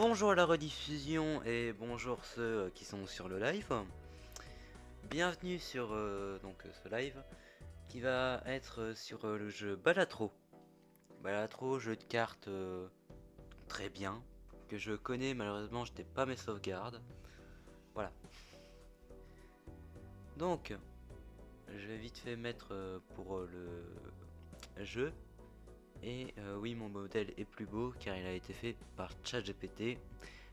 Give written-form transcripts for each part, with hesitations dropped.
Bonjour à la rediffusion et bonjour ceux qui sont sur le live. Bienvenue sur ce live qui va être sur le jeu Balatro. Balatro, jeu de cartes très bien, que je connais, malheureusement je n'ai pas mes sauvegardes. Voilà. Donc, je vais vite fait mettre pour le jeu. Et oui, mon modèle est plus beau car il a été fait par ChatGPT.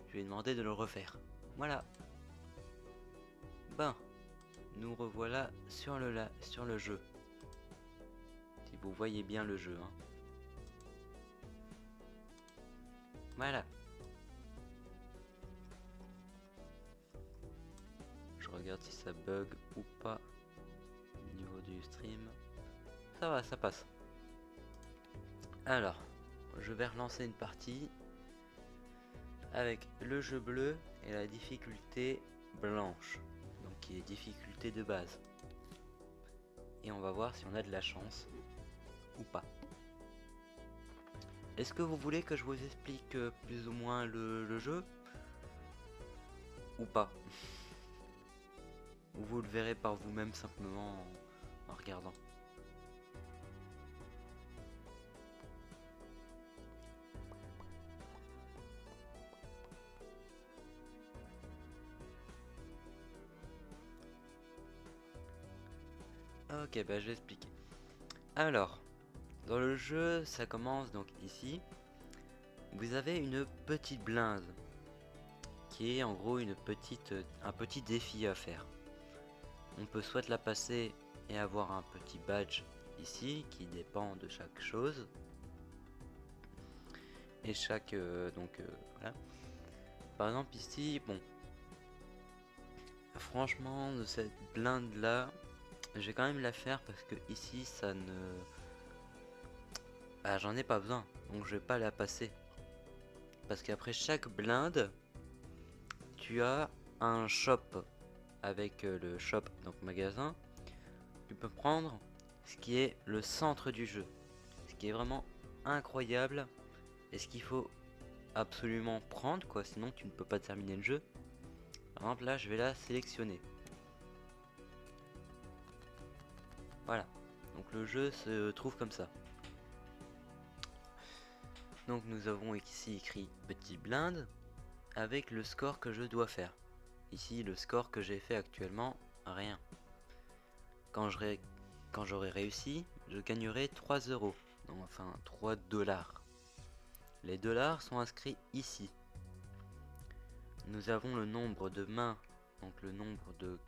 Je lui ai demandé de le refaire. Voilà. Ben, nous revoilà sur le jeu. Si vous voyez bien le jeu, hein. Voilà. Je regarde si ça bug ou pas au niveau du stream. Ça va, ça passe. Alors, je vais relancer une partie avec le jeu bleu et la difficulté blanche, donc qui est difficulté de base. Et on va voir si on a de la chance ou pas. Est-ce que vous voulez que je vous explique plus ou moins le jeu ou pas? Ou vous le verrez par vous-même simplement en regardant. Ok, bah je vais expliquer. Alors, dans le jeu, ça commence donc ici. Vous avez une petite blinde qui est en gros un petit défi à faire. On peut soit la passer et avoir un petit badge ici qui dépend de chaque chose. Et chaque voilà. Par exemple ici, bon, franchement de cette blinde là, je vais quand même la faire parce que ici ça ne, j'en ai pas besoin, donc je vais pas la passer. Parce qu'après chaque blinde, tu as un shop avec le shop, donc magasin. Tu peux prendre ce qui est le centre du jeu, ce qui est vraiment incroyable et ce qu'il faut absolument prendre quoi, sinon tu ne peux pas terminer le jeu. Par exemple là je vais la sélectionner. Voilà, donc le jeu se trouve comme ça. Donc nous avons ici écrit petit blinde avec le score que je dois faire. Ici le score que j'ai fait actuellement, rien. Quand j'aurai réussi, je gagnerai 3 euros, donc enfin 3 dollars. Les dollars sont inscrits ici. Nous avons le nombre de mains, donc le nombre de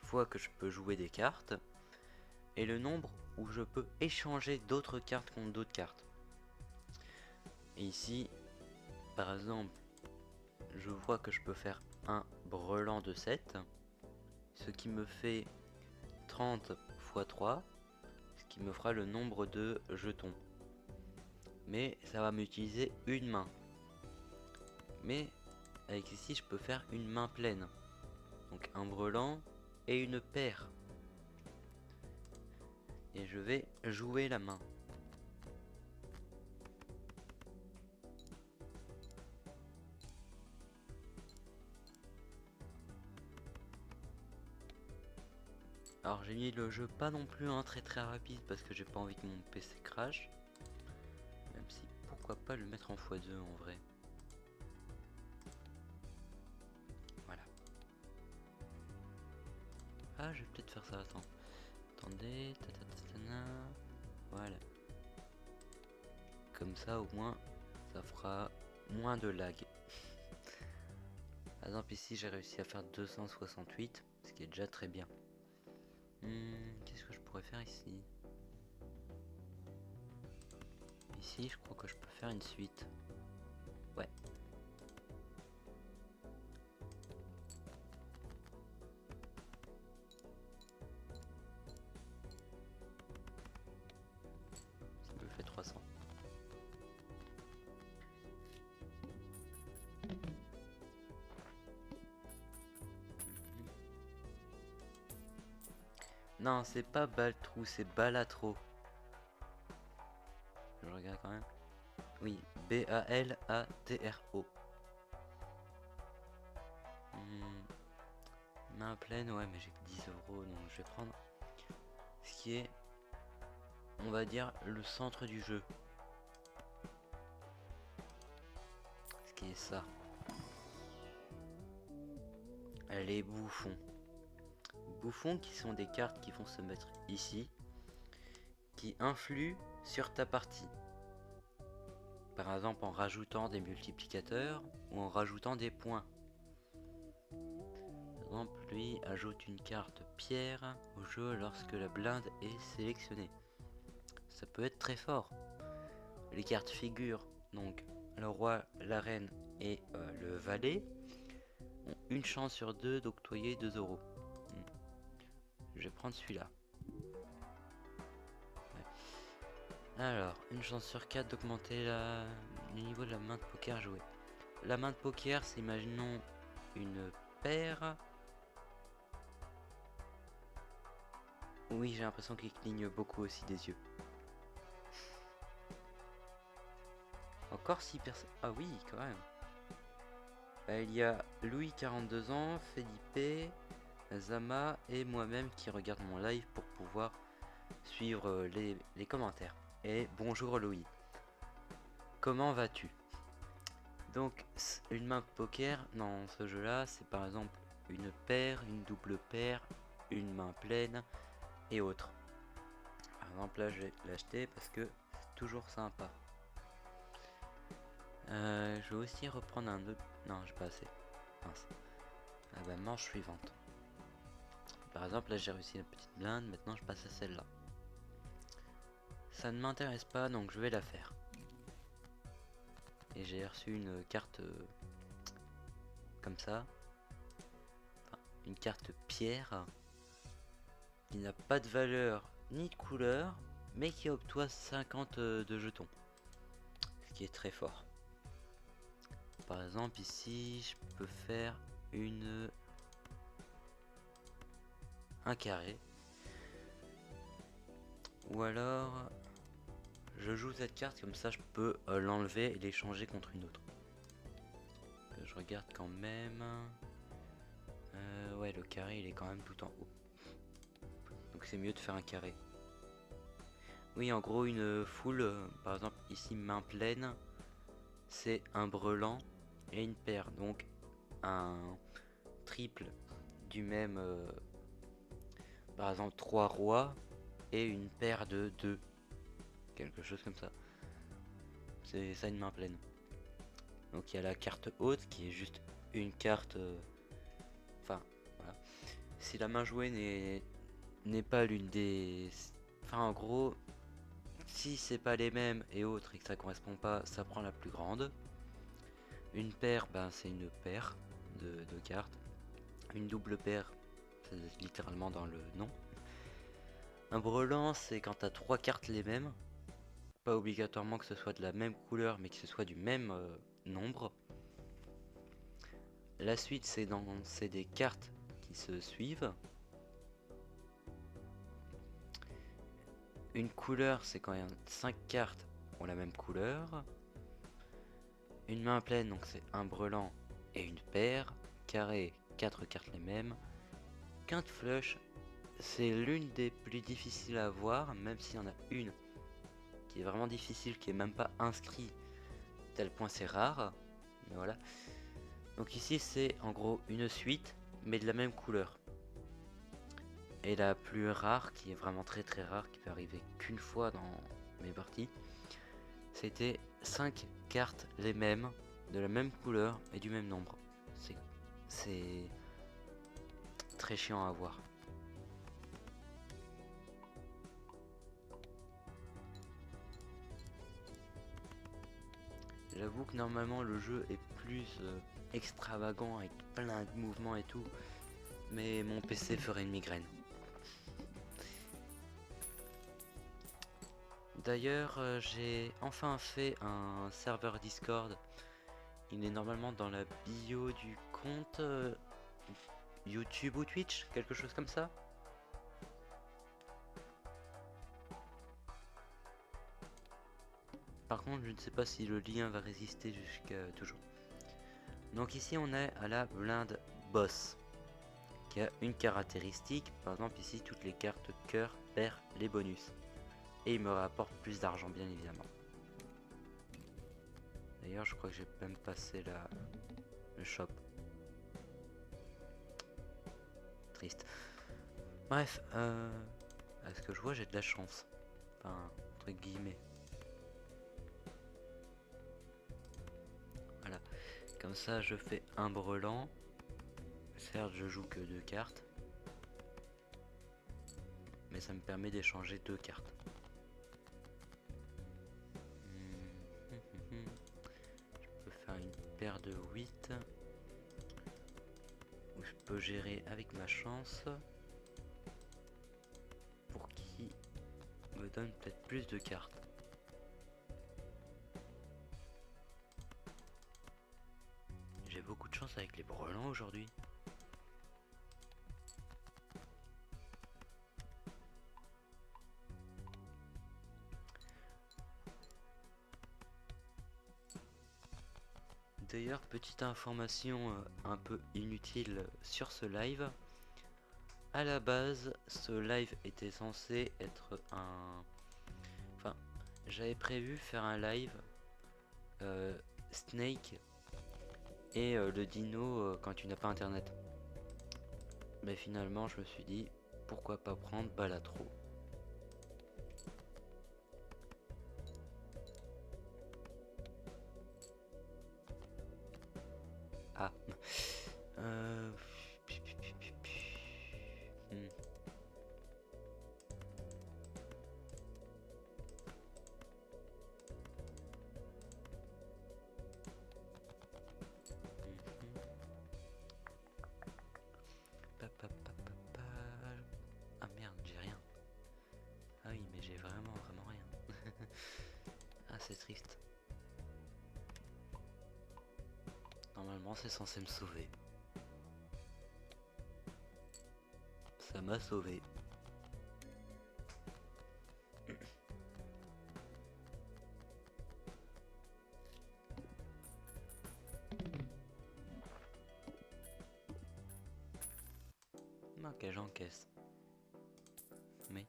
fois que je peux jouer des cartes, et le nombre où je peux échanger d'autres cartes contre d'autres cartes. Et ici, par exemple, je vois que je peux faire un brelan de 7, ce qui me fait 30 x 3, ce qui me fera le nombre de jetons. Mais ça va m'utiliser une main. Mais avec ici, je peux faire une main pleine. Donc un brelan et une paire. Et je vais jouer la main. Alors j'ai mis le jeu pas non plus très rapide parce que j'ai pas envie que mon PC crash. Même si pourquoi pas le mettre en x2 en vrai. Voilà. Ah je vais peut-être faire ça, attends. Attendez, voilà. Comme ça au moins ça fera moins de lag. Par exemple ici j'ai réussi à faire 268, ce qui est déjà très bien. Qu'est-ce que je pourrais faire ici? Ici je crois que je peux faire une suite. Ouais. Ça me fait 300. Non, c'est pas Baltrou, c'est Balatro. Je regarde quand même. Oui, Balatro. Main pleine, ouais, mais j'ai que 10 €, donc je vais prendre ce qui est, on va dire, le centre du jeu. Ce qui est ça. Les bouffons. Bouffons qui sont des cartes qui vont se mettre ici, qui influent sur ta partie. Par exemple en rajoutant des multiplicateurs ou en rajoutant des points. Par exemple, lui ajoute une carte pierre au jeu lorsque la blinde est sélectionnée. Ça peut être très fort. Les cartes figures, donc le roi, la reine et le valet, ont une chance sur deux d'octroyer 2 €. Je vais prendre celui-là. Ouais. Alors, une chance sur 4 d'augmenter le niveau de la main de poker jouée. La main de poker, c'est imaginons une paire. Oui, j'ai l'impression qu'il cligne beaucoup aussi des yeux. Encore 6 personnes. Ah oui, quand même. Il y a Louis, 42 ans, Felipe, Zama et moi-même qui regarde mon live pour pouvoir suivre les commentaires. Et bonjour Louis. Comment vas-tu? Donc, une main de poker dans ce jeu-là, c'est par exemple une paire, une double paire, une main pleine et autres. Par exemple, là, je vais l'acheter parce que c'est toujours sympa. Je vais aussi reprendre un autre. Non, j'ai pas assez. Mince. Ah bah, manche suivante. Par exemple, là, j'ai réussi la petite blinde. Maintenant, je passe à celle-là. Ça ne m'intéresse pas, donc je vais la faire. Et j'ai reçu une carte comme ça. Enfin, une carte pierre qui n'a pas de valeur ni de couleur, mais qui octroie 50 de jetons. Ce qui est très fort. Par exemple, ici, je peux faire un carré. Ou alors, je joue cette carte, comme ça je peux l'enlever et l'échanger contre une autre. Je regarde quand même. Ouais, le carré il est quand même tout en haut. Donc c'est mieux de faire un carré. Oui, en gros, une foule, par exemple ici main pleine, c'est un brelan et une paire. Donc un triple du même, par exemple 3 rois et une paire de 2. Quelque chose comme ça. C'est ça une main pleine. Donc il y a la carte haute qui est juste une carte. Enfin, voilà. Si la main jouée n'est pas l'une des. Enfin, en gros, si c'est pas les mêmes et autres et que ça correspond pas, ça prend la plus grande. Une paire, ben c'est une paire de cartes. Une double paire, c'est littéralement dans le nom. Un brelan, c'est quand t'as 3 cartes les mêmes. Pas obligatoirement que ce soit de la même couleur, mais que ce soit du même nombre. La suite, c'est des cartes qui se suivent. Une couleur, c'est quand il y a 5 cartes ont la même couleur. Une main pleine, donc c'est un brelan et une paire. Carré, 4 cartes les mêmes. Quinte flush, c'est l'une des plus difficiles à avoir, même s'il y en a une qui est vraiment difficile, qui est même pas inscrit, tel point c'est rare. Mais voilà. Donc ici c'est en gros une suite, mais de la même couleur. Et la plus rare, qui est vraiment très très rare, qui peut arriver qu'une fois dans mes parties, c'était 5 cartes les mêmes, de la même couleur et du même nombre. C'est très chiant à voir. J'avoue que normalement le jeu est plus extravagant avec plein de mouvements et tout, mais mon PC ferait une migraine. D'ailleurs, j'ai enfin fait un serveur Discord. Il est normalement dans la bio du compte YouTube ou Twitch, quelque chose comme ça. Par contre, je ne sais pas si le lien va résister jusqu'à toujours. Donc ici, on est à la blinde boss, qui a une caractéristique. Par exemple ici, toutes les cartes cœur perdent les bonus. Et il me rapporte plus d'argent, bien évidemment. D'ailleurs, je crois que j'ai même passé le shop. Triste. Bref, à ce que je vois, j'ai de la chance. Enfin, entre guillemets. Voilà. Comme ça, je fais un brelan. Certes, je joue que 2 cartes. Mais ça me permet d'échanger 2 cartes. Je peux faire une paire de 8. Où je peux gérer avec ma chance. Pour qui me donne peut-être plus de cartes. J'ai beaucoup de chance avec les brelans aujourd'hui. D'ailleurs, petite information un peu inutile sur ce live. À la base, ce live était censé être un... Enfin, j'avais prévu faire un live Snake et le dino quand tu n'as pas internet. Mais finalement, je me suis dit, pourquoi pas prendre Balatro. Ah. Ah merde, j'ai rien. Ah oui, mais j'ai vraiment rien. Ah, c'est triste. Normalement, c'est censé me sauver. Ça m'a sauvé. Ok, j'encaisse. Mais...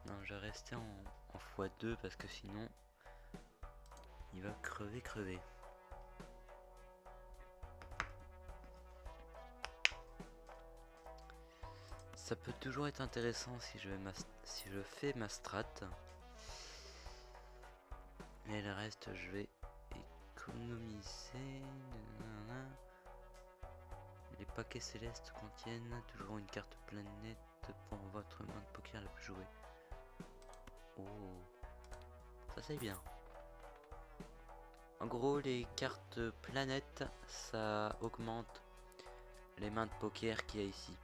Non, je vais rester en x2 parce que sinon il va crever. Ça peut toujours être intéressant si je fais ma strat. Et le reste, je vais économiser. Les paquets célestes contiennent toujours une carte planète pour votre main de poker la plus jouée. Oh, ça c'est bien. En gros, les cartes planètes, ça augmente les mains de poker qu'il y a ici.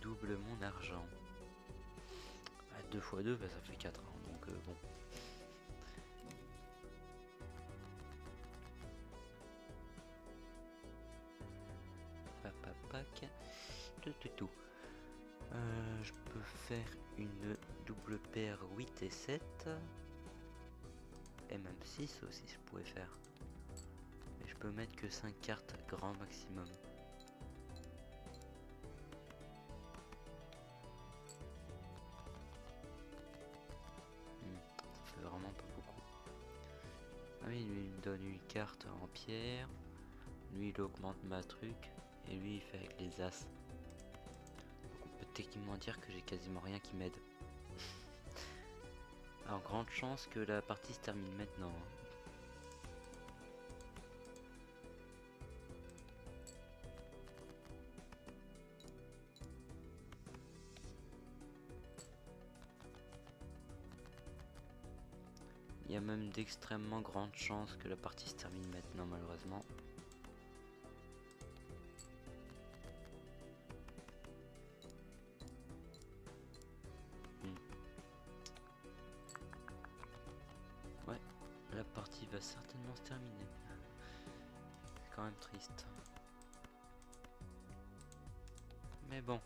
Double mon argent. 2 x 2, bah, ça fait 4. Hein, donc bon. Papapac. Tout. Je peux faire une double paire 8 et 7. Et même 6 aussi, je pourrais faire. Mais je peux mettre que 5 cartes grand maximum. Ça fait vraiment pas beaucoup. Ah oui, lui il me donne une carte en pierre. Lui il augmente ma truc. Et lui il fait avec les as. Donc on peut techniquement dire que j'ai quasiment rien qui m'aide. Alors grande chance que la partie se termine maintenant. Hein. Il y a même d'extrêmement grandes chances que la partie se termine maintenant malheureusement. Ouais, la partie va certainement se terminer. C'est quand même triste. Mais bon.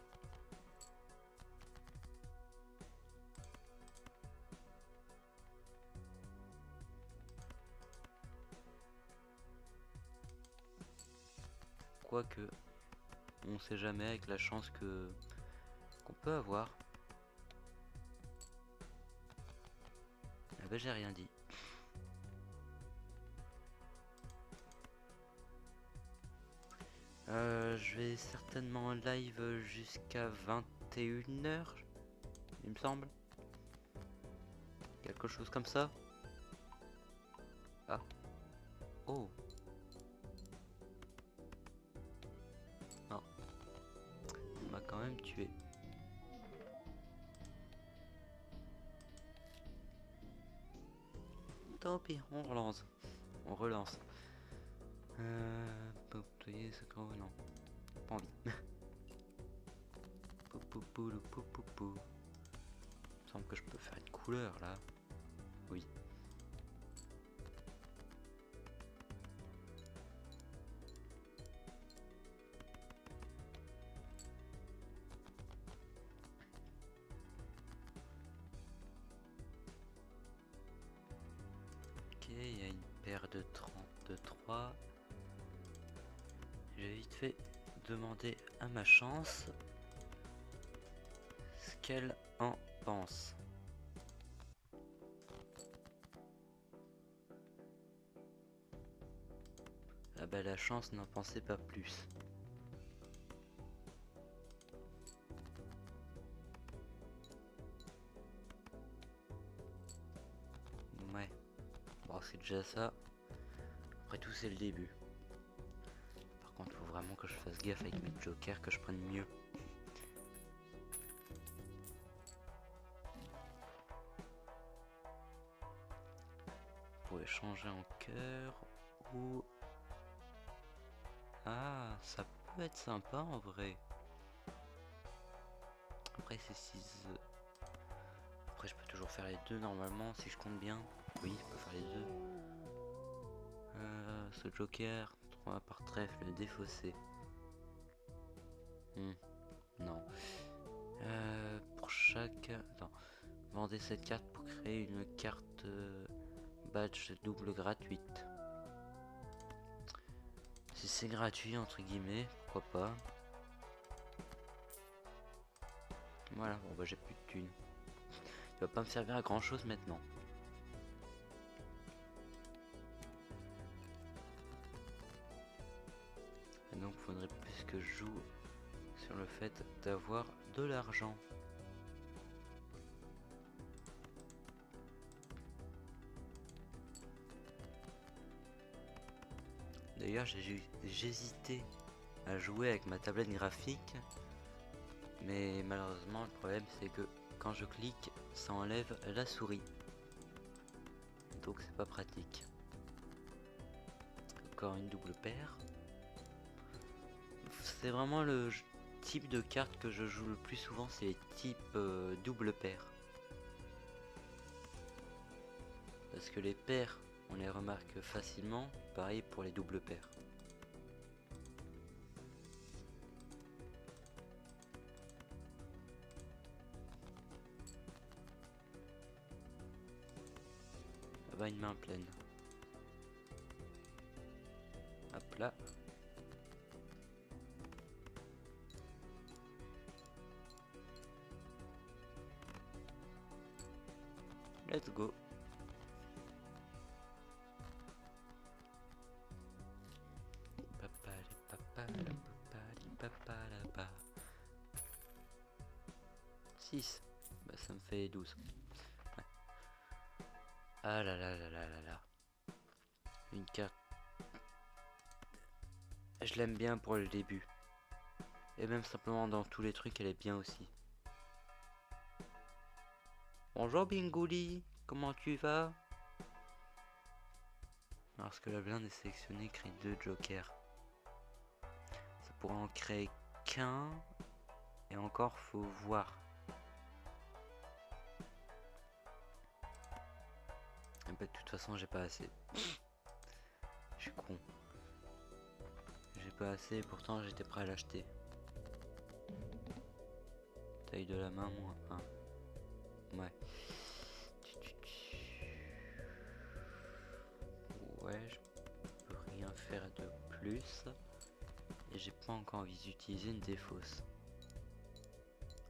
Quoique, on sait jamais avec la chance qu'on peut avoir. Ah bah j'ai rien dit. Je vais certainement en live jusqu'à 21h, il me semble. Quelque chose comme ça. Ah. Oh. Non. On m'a quand même tué. Tant pis, on relance. On relance. Poptoyer, c'est quand non. Pas envie. Il me semble que je peux faire une couleur là. Oui. Ok, il y a une paire de 33. J'ai vite fait demander à ma chance ce qu'elle en pense. Ah bah la chance n'en pensait pas plus. Ouais. Bon, c'est déjà ça. Après tout, c'est le début. Par contre, faut vraiment que je fasse gaffe avec mes jokers, que je prenne mieux. Vous pouvez changer en cœur ou... Ah, ça peut être sympa en vrai. Après, c'est 6... Après, je peux toujours faire les deux normalement, si je compte bien. Oui, je peux faire les deux. Ce joker, 3 par trèfle défaussé. Non. Pour chaque... Attends. Vendez cette carte pour créer une carte badge double gratuite. Si c'est gratuit, entre guillemets, pourquoi pas. Voilà, bon bah j'ai plus de thunes. Il va pas me servir à grand chose maintenant. Et donc faudrait plus que je joue sur le fait d'avoir de l'argent. D'ailleurs j'hésitais à jouer avec ma tablette graphique. Mais malheureusement le problème c'est que quand je clique ça enlève la souris. Donc c'est pas pratique. Encore une double paire. C'est vraiment le type de carte que je joue le plus souvent, c'est les types double paire. Parce que les paires, on les remarque facilement, pareil pour les doubles paires. Ah bah une main pleine. Hop là. Let's go. Papa. 6. Bah ça me fait 12. Ouais. Ah là là là là là là. Une carte. Je l'aime bien pour le début. Et même simplement dans tous les trucs, elle est bien aussi. Bonjour Bingouli, comment tu vas? Lorsque la blinde est sélectionnée, crée 2 jokers. Ça pourra en créer qu'un. Et encore, faut voir. Bah, de toute façon, j'ai pas assez. suis con. J'ai pas assez, pourtant j'étais prêt à l'acheter. Taille de la main, moins 1. Ouais. Ouais, je peux rien faire de plus. Et j'ai pas encore envie d'utiliser une défausse.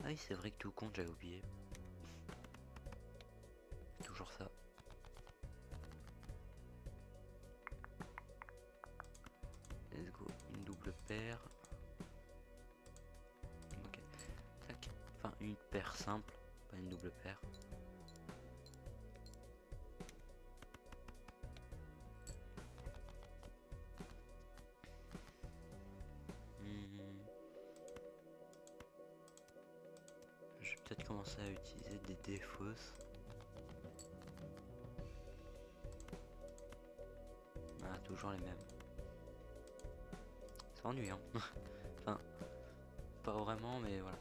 Ah oui, c'est vrai que tout compte, j'avais oublié. Toujours ça. Let's go, une double paire. Ok, tac. Enfin, une paire simple, pas une double paire. Je vais peut-être commencer à utiliser des défausses. Ah, toujours les mêmes. C'est ennuyant. Enfin, pas vraiment, mais voilà.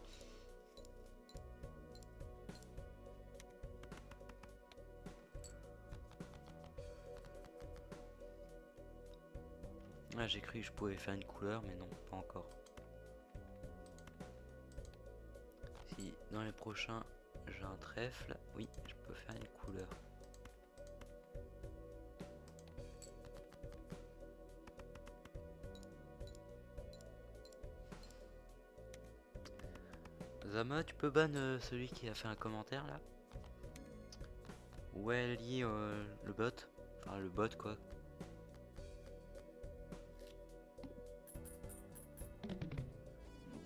Ah, j'ai cru que je pouvais faire une couleur, mais non, pas encore. Si dans les prochains j'ai un trèfle, oui, je peux faire une couleur. Zama, tu peux ban celui qui a fait un commentaire là? Ouais, lié le bot. Enfin, le bot quoi.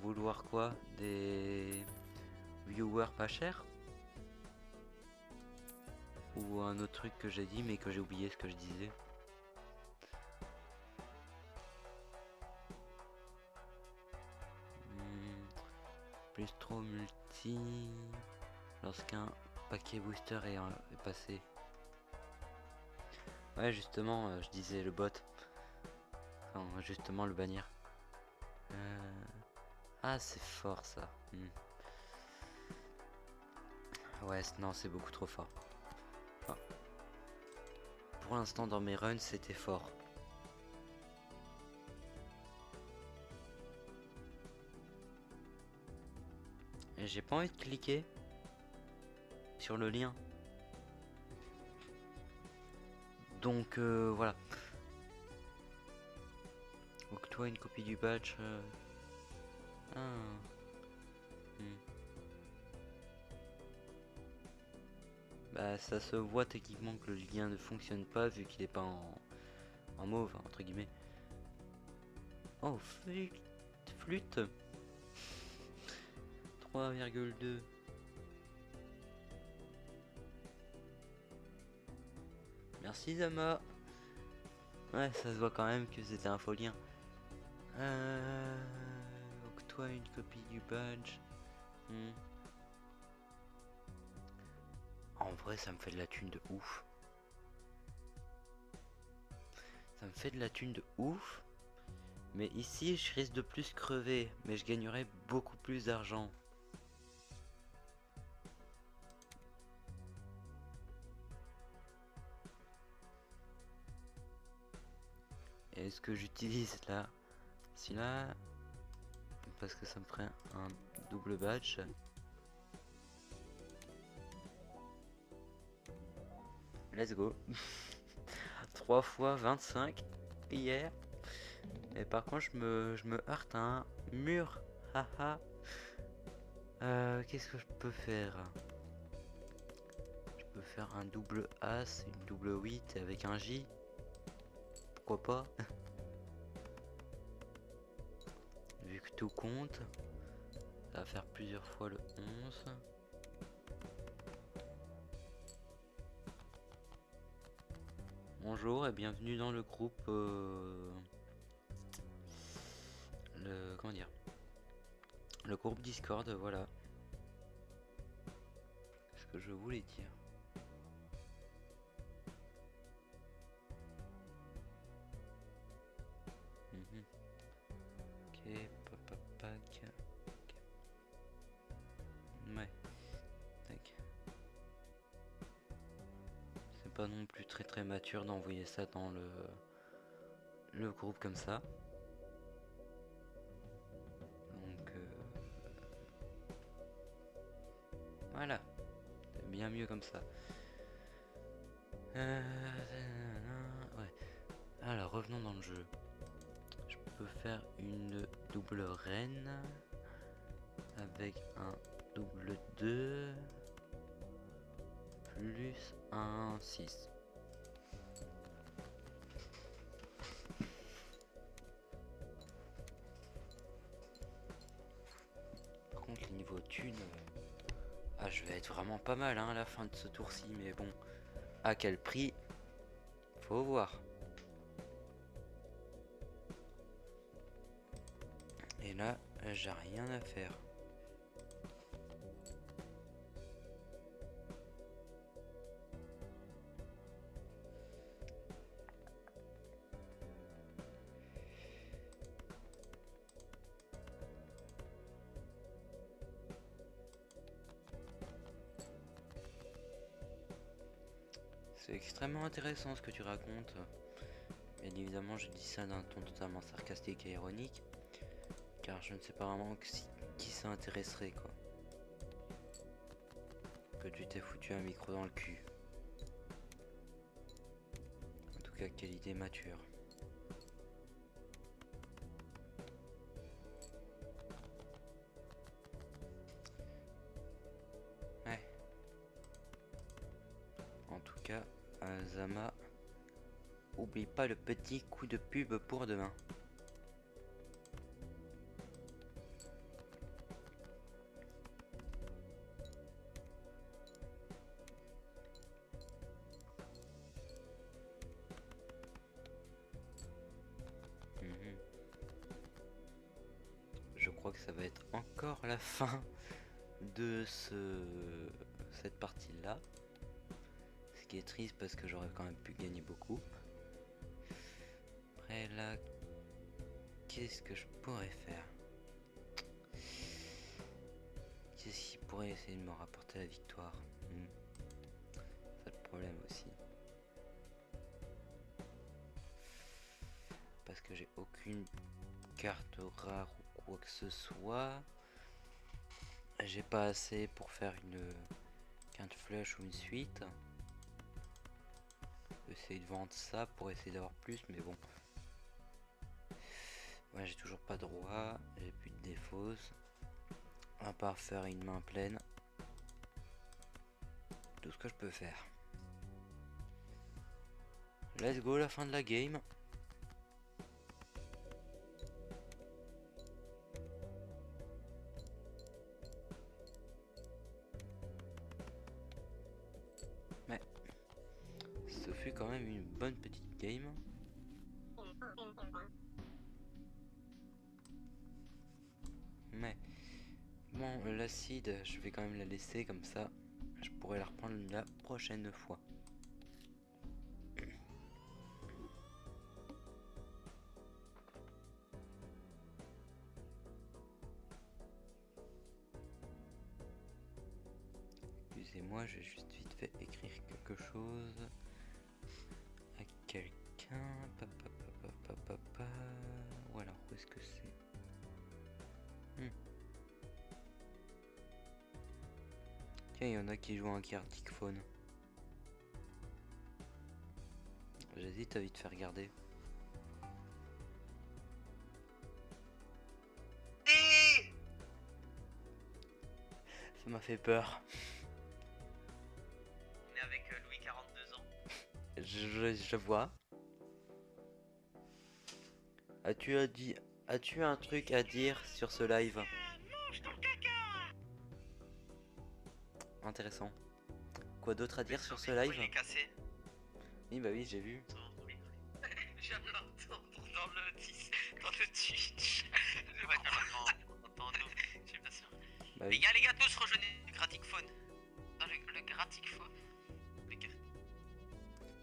Vouloir quoi? Des viewers pas chers? Ou un autre truc que j'ai dit mais que j'ai oublié ce que je disais. Plus trop multi lorsqu'un paquet booster est passé. Ouais, justement, je disais le bot. Enfin, justement, le bannir. Ah, c'est fort ça. Ouais, non, c'est beaucoup trop fort. Enfin, pour l'instant, dans mes runs, c'était fort. Et j'ai pas envie de cliquer sur le lien. Donc voilà. Octroie une copie du badge. Bah ça se voit techniquement que le lien ne fonctionne pas vu qu'il est pas en mauve entre guillemets. Oh flûte 3,2. Merci Zama. Ouais, ça se voit quand même que c'était un faux lien. Octroie une copie du badge. En vrai, ça me fait de la thune de ouf. Ça me fait de la thune de ouf. Mais ici, je risque de plus crever. Mais je gagnerai beaucoup plus d'argent. Est-ce que j'utilise là? Si là, parce que ça me ferait un double badge. Let's go. 3 fois 25 hier. Et par contre, je me heurte à un mur. Haha. Qu'est-ce que je peux faire? Je peux faire un double As, une double 8 avec un J. Pourquoi pas? Vu que tout compte, ça va faire plusieurs fois le 11. Bonjour et bienvenue dans le groupe comment dire, le groupe Discord, voilà ce que je voulais dire. Ok, pack. Ouais, tac. C'est pas non plus très mature d'envoyer ça dans le le groupe comme ça. Donc voilà, c'est bien mieux comme ça. Ouais. Alors revenons dans le jeu. Je peux faire une double reine avec un double 2 plus un 6. Par contre le niveau thune, je vais être vraiment pas mal à la fin de ce tour-ci, mais bon, à quel prix? Faut voir. Et là, j'ai rien à faire. C'est extrêmement intéressant ce que tu racontes. Bien évidemment, je dis ça d'un ton totalement sarcastique et ironique, car je ne sais pas vraiment qui ça intéresserait, quoi. Que tu t'es foutu un micro dans le cul. En tout cas, quelle idée mature. Ouais. En tout cas, Zama, oublie pas le petit coup de pub pour demain. Je crois que ça va être encore la fin de cette partie-là. Ce qui est triste parce que j'aurais quand même pu gagner beaucoup. Après là, qu'est-ce que je pourrais faire? Qu'est-ce qui pourrait essayer de me rapporter la victoire? C'est le problème aussi. Parce que j'ai aucune carte rare ou quoi que ce soit. J'ai pas assez pour faire une quinte flush ou une suite. Essayer de vendre ça pour essayer d'avoir plus, mais bon. Ouais, j'ai toujours pas droit, j'ai plus de défausse. À part faire une main pleine. Tout ce que je peux faire. Let's go, la fin de la game. Mais ce fut quand même une bonne petite game. Mais bon, l'acide, je vais quand même la laisser comme ça. Je pourrais la reprendre la prochaine fois. Excusez-moi, je vais juste vite fait écrire quelque chose à quelqu'un. Ou alors, où est-ce que c'est? Tiens, il y en a qui jouent un Arctic Phone. J'hésite à vite faire regarder. Ça m'a fait peur. On est avec Louis, 42 ans. Je vois. As-tu un truc à dire sur ce live? Mange ton caca. Intéressant. Quoi d'autre à dire sur ce Il est live? cassé. Oui, bah oui, j'ai vu. Je viens de l'entendre dans le Twitch. Ouais, on entend nous, je suis pas sûr. Bah Les oui. gars, tous rejoignez le Gratiphone. Dans le Gratiphone.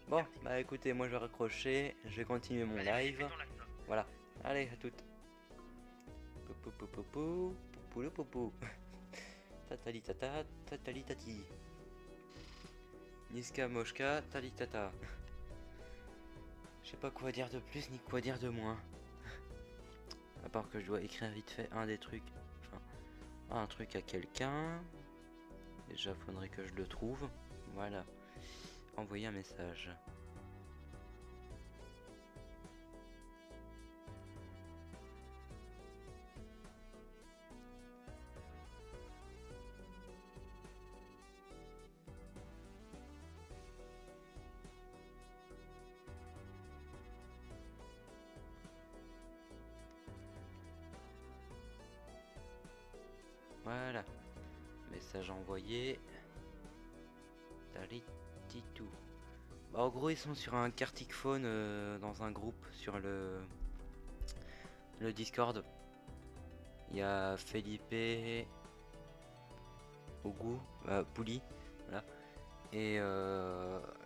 Bon, bah écoutez, moi je vais raccrocher, je vais continuer mon live. Voilà, allez, à toutes. Poupou poupou poupou, poupou le poupou. Tatali tata, tatali tati. Niska moshka, tali tata. Je sais pas quoi dire de plus ni quoi dire de moins. À part que je dois écrire vite fait un des trucs. Enfin, un truc à quelqu'un. Déjà, faudrait que je le trouve. Voilà. Envoyer un message. Voilà. Message envoyé. Talititou. Bah, en gros, ils sont sur un Cartic Phone dans un groupe sur le Discord. Il y a Felipe, Ogu, Pouli, voilà, et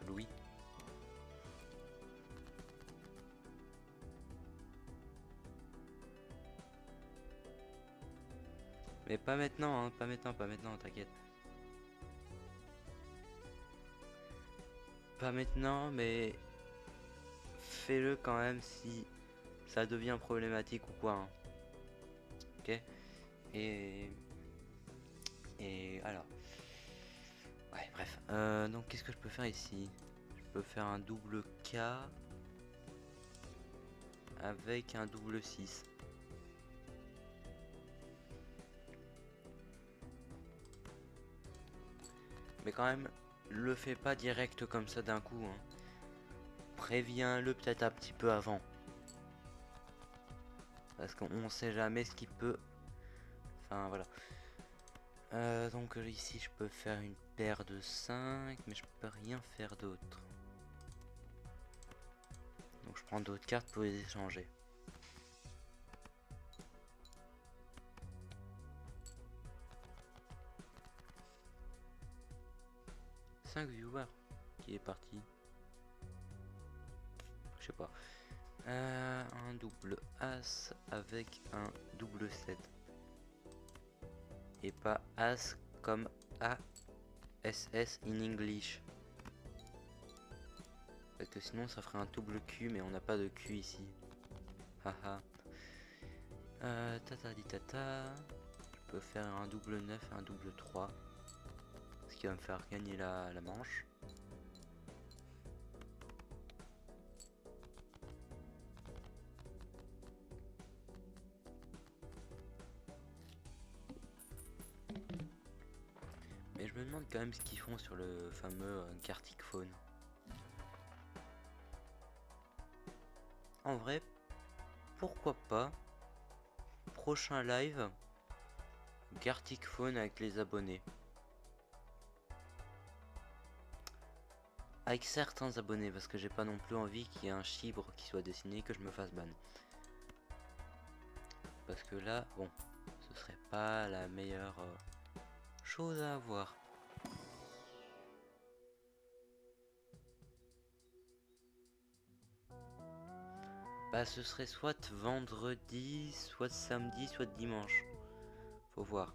Louis. Mais pas maintenant, hein, pas maintenant, t'inquiète. Pas maintenant, mais fais-le quand même si ça devient problématique ou quoi. Hein. Ok. Et alors. Ouais, bref. Donc qu'est-ce que je peux faire ici? Je peux faire un double K avec un double 6. Mais quand même, le fais pas direct comme ça d'un coup. Hein. Préviens-le peut-être un petit peu avant. Parce qu'on sait jamais ce qu'il peut. Enfin voilà. Donc ici je peux faire une paire de 5, mais je peux rien faire d'autre. Donc je prends d'autres cartes pour les échanger. « 5 viewers qui est parti. Je sais pas. Un double As avec un double 7. Et pas As comme ASS in English. Parce que sinon ça ferait un double Q, mais on n'a pas de Q ici. Haha. Tata dit tata. Je peux faire un double 9 et un double 3. Ce qui va me faire gagner la manche. Mais je me demande quand même ce qu'ils font sur le fameux Gartic Phone. En vrai, pourquoi pas prochain live Gartic Phone avec les abonnés. Avec certains abonnés, parce que j'ai pas non plus envie qu'il y ait un chibre qui soit dessiné que je me fasse ban. Parce que là, bon, ce serait pas la meilleure chose à avoir. Bah ce serait soit vendredi, soit samedi, soit dimanche. Faut voir.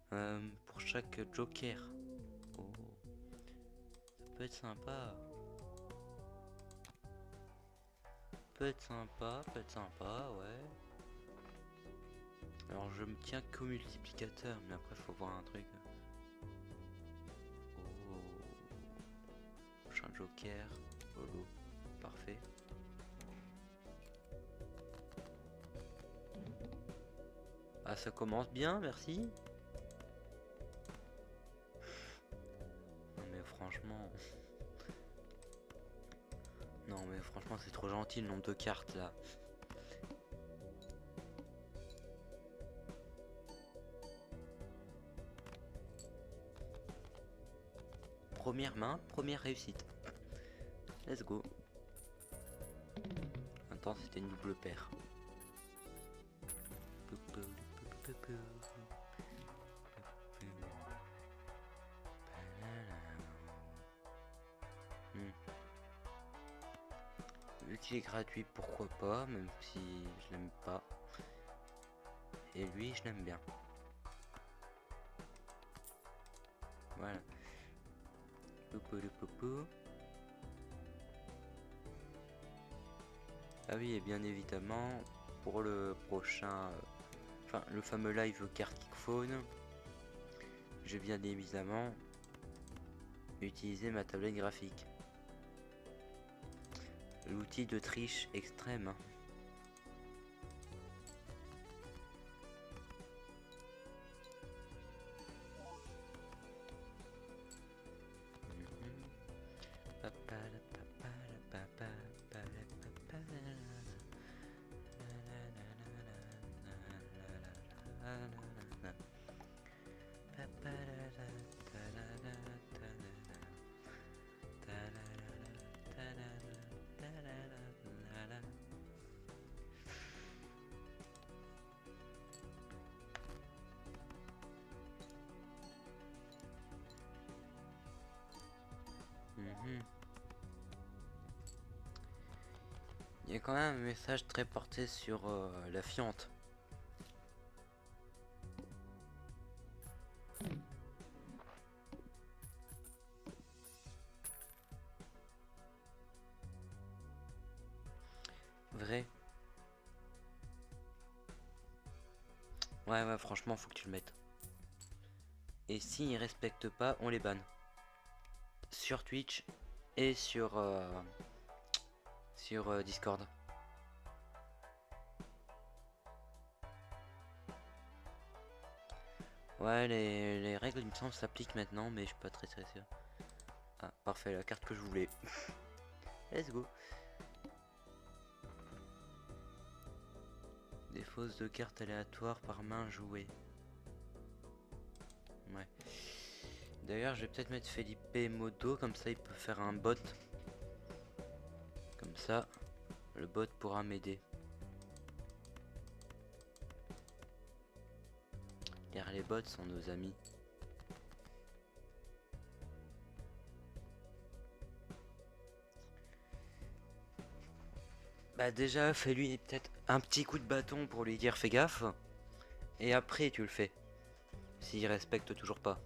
Pour chaque joker. Oh. Ça peut être sympa. Peut être sympa, ouais. Alors je me tiens qu'au multiplicateur, mais après faut voir un truc. Oh. Prochain joker. Holo. Parfait. Ah ça commence bien, merci. Non mais franchement... Non mais franchement c'est trop gentil le nombre de cartes là. Première main, première réussite. Let's go. Attends, c'était une double paire. Vu qu'il est gratuit, pourquoi pas, même si je l'aime pas. Et lui, je l'aime bien. Voilà. Ah oui, et bien évidemment, pour le prochain, enfin le fameux live Gartic Phone, j'ai bien évidemment utilisé ma tablette graphique. L'outil de triche extrême. Il y a quand même un message très porté sur la fiente. Vrai. Ouais, franchement, faut que tu le mettes. Et s'ils respectent pas, on les banne. Sur Twitch et sur Discord. Ouais, les règles, il me semble, s'appliquent maintenant, mais je suis pas très sûr. Ah, parfait, la carte que je voulais. Let's go. Des fausses de cartes aléatoires par main jouée. Ouais. D'ailleurs, je vais peut-être mettre Felipe Modo, comme ça il peut faire un bot. Comme ça, le bot pourra m'aider. Car les bots sont nos amis. Bah déjà, fais-lui peut-être un petit coup de bâton pour lui dire fais gaffe. Et après tu le fais. S'il respecte toujours pas.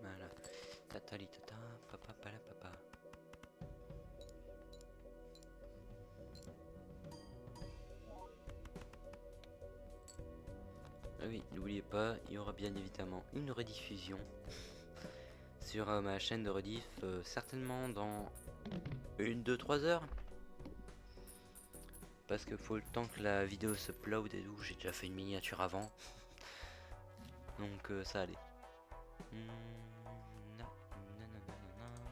Voilà. Tatali tata, papa pala papa. Ah oui, n'oubliez pas, il y aura bien évidemment une rediffusion sur ma chaîne de rediff, certainement dans 1, 2, 3 heures. Parce que faut le temps que la vidéo se upload et tout, j'ai déjà fait une miniature avant. Donc ça allait. Non, non, non, non, non, non.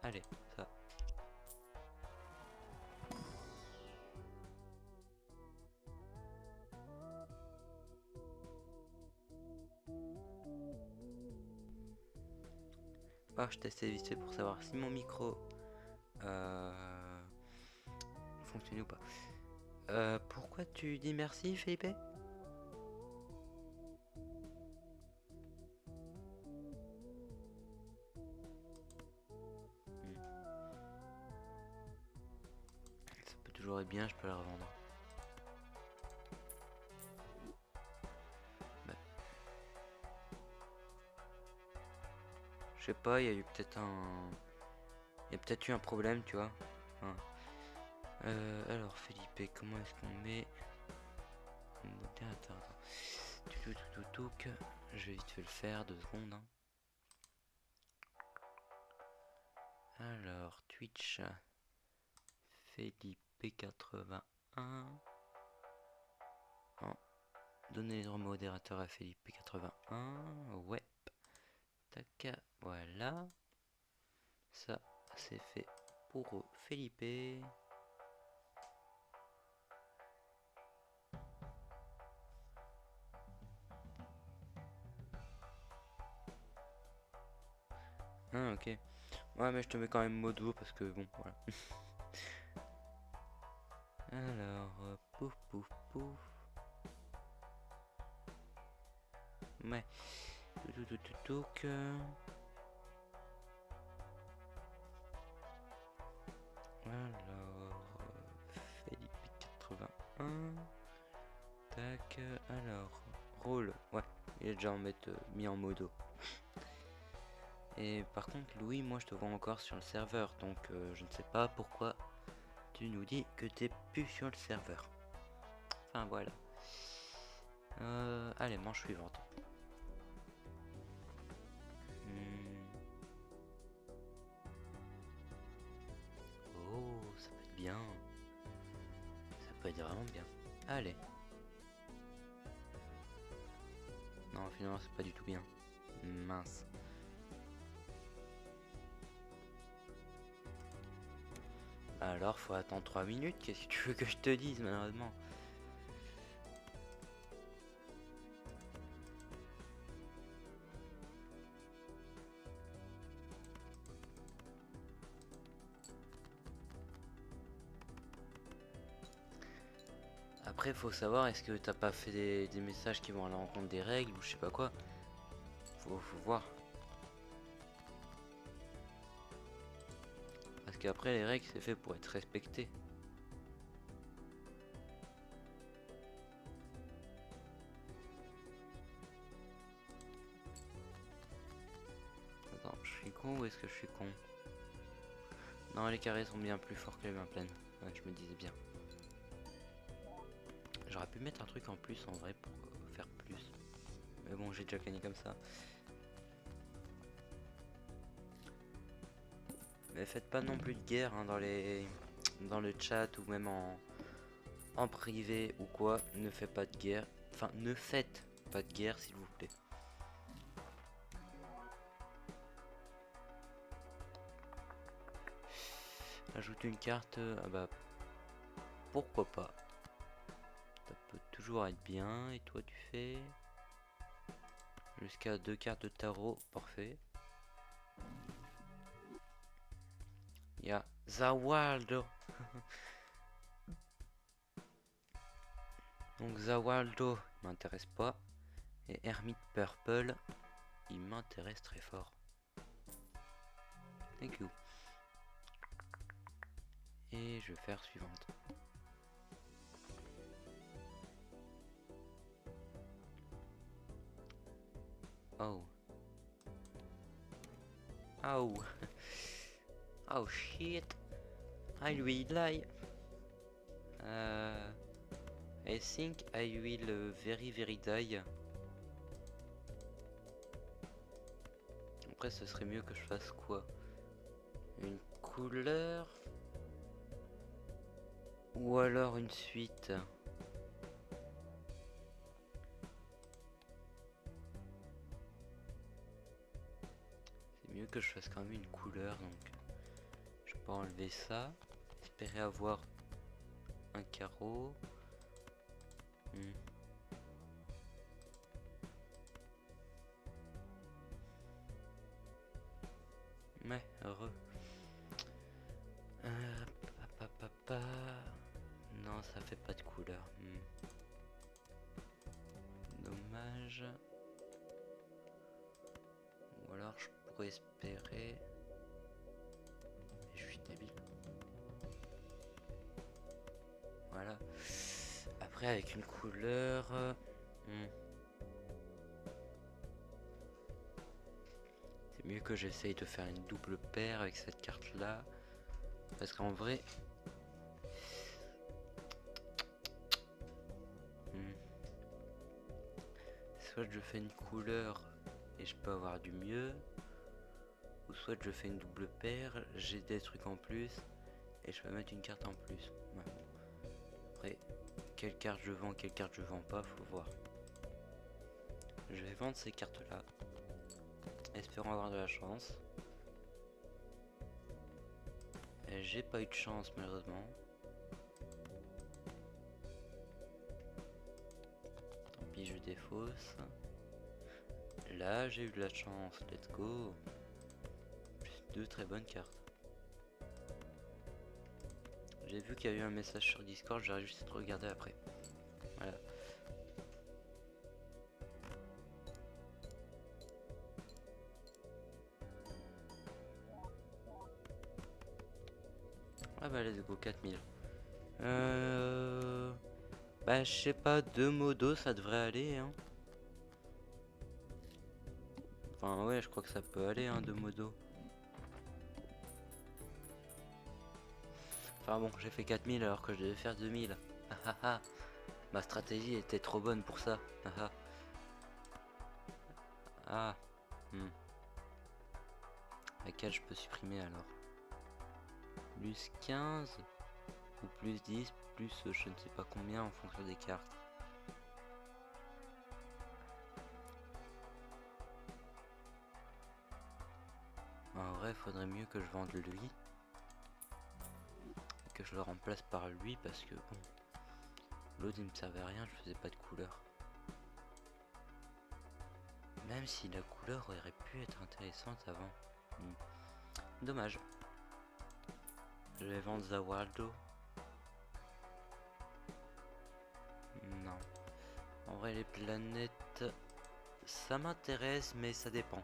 Allez, ça. Ah, je testais vite fait pour savoir si mon micro fonctionnait ou pas. Pourquoi tu dis merci, Felipe? Ça peut toujours être bien, je peux la revendre. Bah. Je sais pas, il y a eu peut-être un... Il y a peut-être eu un problème, tu vois. Hein. Alors, Felipe, comment est-ce qu'on met... Attends. Je vais vite fait le faire, 2 secondes. Hein. Alors, Twitch, Felipe81. Oh. Donner les droits modérateurs à Felipe81. Ouais. Tac, voilà. Ça, c'est fait pour Felipe. Ah, ok. Ouais, mais je te mets quand même modo parce que bon, voilà. Alors, pouf, pouf, pouf. Ouais. Touc. Alors, Felipe 81. Tac. Alors, rôle. Ouais, il est déjà mis en modo. Et par contre, Louis, moi je te vois encore sur le serveur, donc je ne sais pas pourquoi tu nous dis que t'es plus sur le serveur. Enfin voilà. Allez, manche suivante. Oh, ça peut être bien. Ça peut être vraiment bien. Allez. Non, finalement, c'est pas du tout bien. Mince. Alors, faut attendre 3 minutes. Qu'est-ce que tu veux que je te dise, malheureusement? Après, faut savoir, est-ce que t'as pas fait des messages qui vont à l'encontre des règles ou je sais pas quoi? Faut voir. Parce qu'après, les règles, c'est fait pour être respecté. Attends, je suis con ou est-ce que je suis con? Non, les carrés sont bien plus forts que les mains pleines. Ouais, je me disais bien. J'aurais pu mettre un truc en plus en vrai pour faire plus. Mais bon, j'ai déjà gagné comme ça. Mais faites pas non plus de guerre hein, dans le chat ou même en privé ou quoi. Ne faites pas de guerre. Enfin, ne faites pas de guerre s'il vous plaît. Ajouter une carte, ah bah pourquoi pas. Ça peut toujours être bien. Et toi tu fais jusqu'à 2 cartes de tarot, parfait. Il y a Zawaldo. Donc Zawaldo, il m'intéresse pas. Et Hermit Purple, il m'intéresse très fort. Thank you. Et je vais faire suivante. Oh. Oh. Oh shit. I will lie. I think I will very die. Après ce serait mieux que je fasse quoi? Une couleur? Ou alors une suite? C'est mieux que je fasse quand même une couleur donc je peux enlever ça. Espérer avoir un carreau. Mais heureux. Non, ça fait pas de couleur. Dommage. Ou alors je pourrais espérer. Je suis débile. Voilà. Après avec une couleur. C'est mieux que j'essaye de faire une double paire avec cette carte là. Parce qu'en vrai. Soit je fais une couleur et je peux avoir du mieux. Ou soit je fais une double paire, j'ai des trucs en plus. Et je peux mettre une carte en plus. Ouais. Après, quelle carte je vends, quelle carte je vends pas, faut voir. Je vais vendre ces cartes là. Espérons avoir de la chance. J'ai pas eu de chance malheureusement. Tant pis, je défausse. Là j'ai eu de la chance, let's go. Plus deux très bonnes cartes. J'ai vu qu'il y a eu un message sur Discord, j'aurais juste regardé après. Voilà. Ah bah let's go, 4000. Bah je sais pas, 2 modos ça devrait aller hein. Enfin ouais, je crois que ça peut aller hein, de modo. Enfin bon, j'ai fait 4000 alors que je devais faire 2000. Ah ah ah. Ma stratégie était trop bonne pour ça. Ah ah. Ah. Laquelle je peux supprimer alors? Plus 15 ou plus 10 plus je ne sais pas combien en fonction des cartes. En vrai, faudrait mieux que je vende lui. Que je le remplace par lui parce que bon, l'autre il me servait à rien, je faisais pas de couleur. Même si la couleur aurait pu être intéressante avant. Dommage. Je vais vendre Zawaldo. Non. En vrai les planètes, ça m'intéresse mais ça dépend.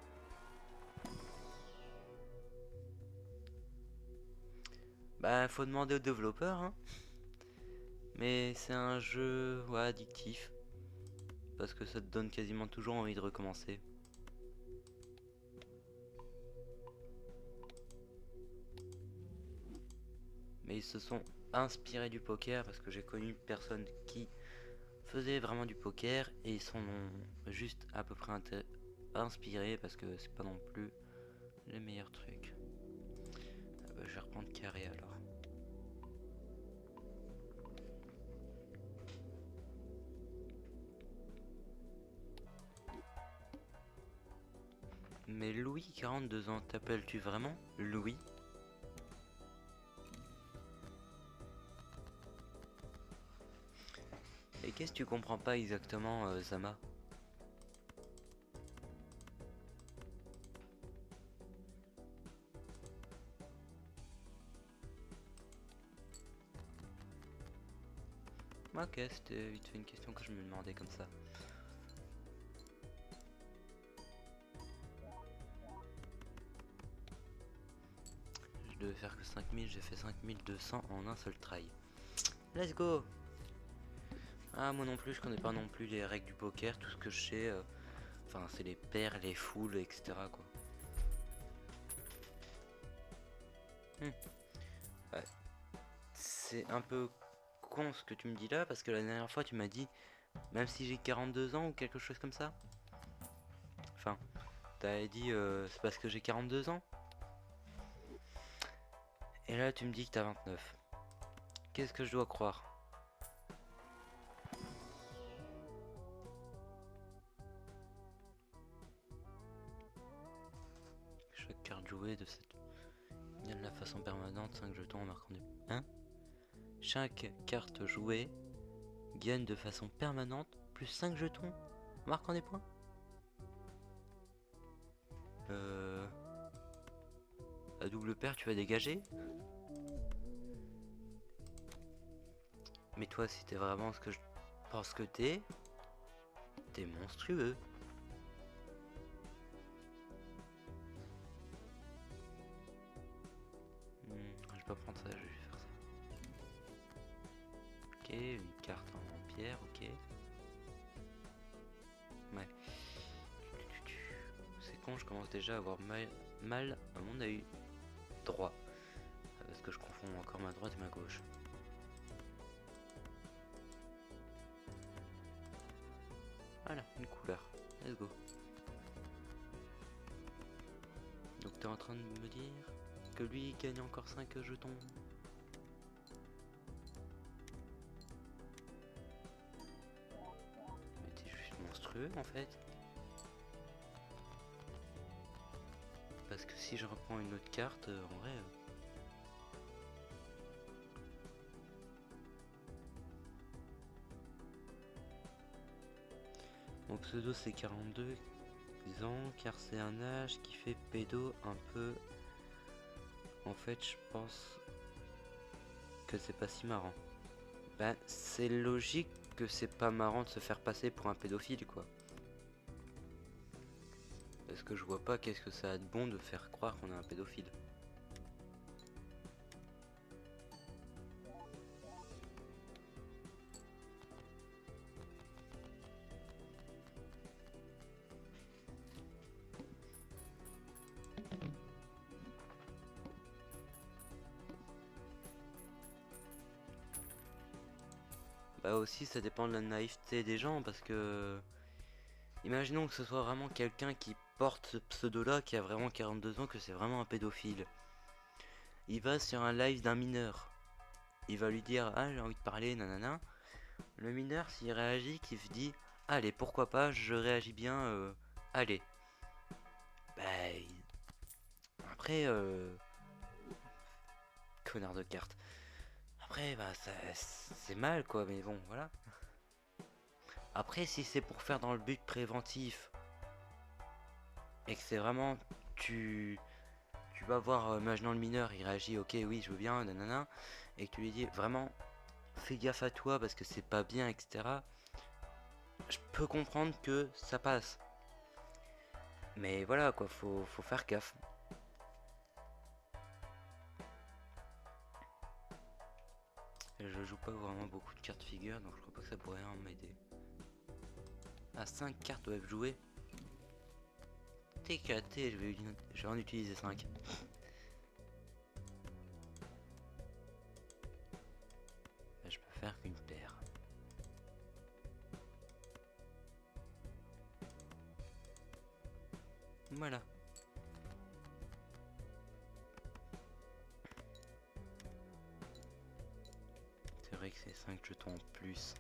Bah faut demander aux développeurs hein. Mais c'est un jeu ouais, addictif. Parce que ça te donne quasiment toujours envie de recommencer. Mais ils se sont inspirés du poker parce que j'ai connu personne qui faisait vraiment du poker et ils sont juste à peu près inspirés parce que c'est pas non plus les meilleurs trucs. Ah bah, je vais reprendre carré alors. Mais Louis, 42 ans, t'appelles-tu vraiment Louis? Et qu'est-ce que tu comprends pas exactement, Zama? Ok, c'était vite fait une question que je me demandais comme ça. Je devais faire que 5000, j'ai fait 5200 en un seul try. Let's go! Ah, moi non plus, je connais pas non plus les règles du poker, tout ce que je sais, enfin, c'est les paires, les foules, etc. quoi. Ouais. C'est un peu con ce que tu me dis là, parce que la dernière fois tu m'as dit, même si j'ai 42 ans ou quelque chose comme ça. Enfin, t'avais dit, c'est parce que j'ai 42 ans. Et là tu me dis que t'as 29. Qu'est-ce que je dois croire? Chaque carte jouée de cette gagne la façon permanente 5 jetons en marquant des... Hein? Chaque carte jouée gagne de façon permanente plus 5 jetons en marquant des points? À double paire tu vas dégager? Mais toi si t'es vraiment ce que je pense que t'es monstrueux. Je vais pas prendre ça, je vais faire ça. Ok, une carte en pierre, ok. Ouais. C'est con, je commence déjà à avoir mal à mon œil droit. Parce que je confonds encore ma droite et ma gauche. Voilà, une couleur. Let's go. Donc t'es en train de me dire que lui gagne encore 5 jetons. Mais t'es juste monstrueux en fait. Parce que si je reprends une autre carte, en vrai... Mon pseudo c'est 42 ans car c'est un âge qui fait pédo un peu. En fait je pense que c'est pas si marrant. Ben c'est logique que c'est pas marrant de se faire passer pour un pédophile quoi. Parce que je vois pas qu'est-ce que ça a de bon de faire croire qu'on est un pédophile. Bah aussi ça dépend de la naïveté des gens parce que imaginons que ce soit vraiment quelqu'un qui porte ce pseudo là qui a vraiment 42 ans, que c'est vraiment un pédophile. Il va sur un live d'un mineur. Il va lui dire ah j'ai envie de parler nanana. Le mineur s'il réagit qu'il se dit allez pourquoi pas je réagis bien allez. Bah après connard de carte. Après bah ça c'est mal quoi mais bon voilà. Après si c'est pour faire dans le but préventif et que c'est vraiment tu tu vas voir imaginons le mineur il réagit ok oui je veux bien nanana et que tu lui dis vraiment fais gaffe à toi parce que c'est pas bien etc. Je peux comprendre que ça passe. Mais voilà quoi, faut faire gaffe. Je joue pas vraiment beaucoup de cartes figures, donc je crois pas que ça pourrait m'aider. À 5 cartes doivent jouer. TKT, je vais en utiliser 5. Là, je peux faire qu'une paire. Voilà. C'est vrai que c'est 5 jetons en plus.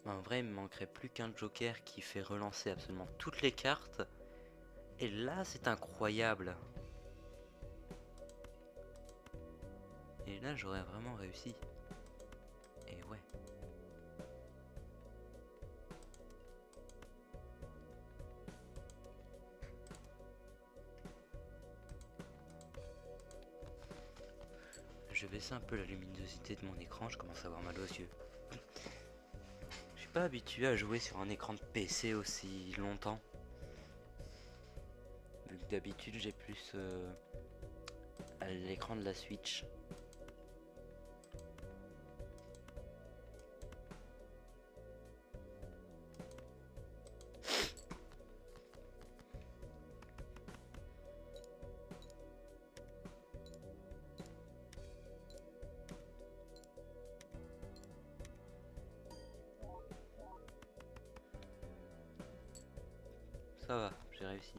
En vrai, il me manquerait plus qu'un joker qui fait relancer absolument toutes les cartes. Et là, c'est incroyable. Et là, j'aurais vraiment réussi. Et ouais. Je vais baisser un peu la luminosité de mon écran, je commence à avoir mal aux yeux. Je suis pas habitué à jouer sur un écran de PC aussi longtemps. Vu que d'habitude j'ai plus à l'écran de la Switch. Ça va, j'ai réussi.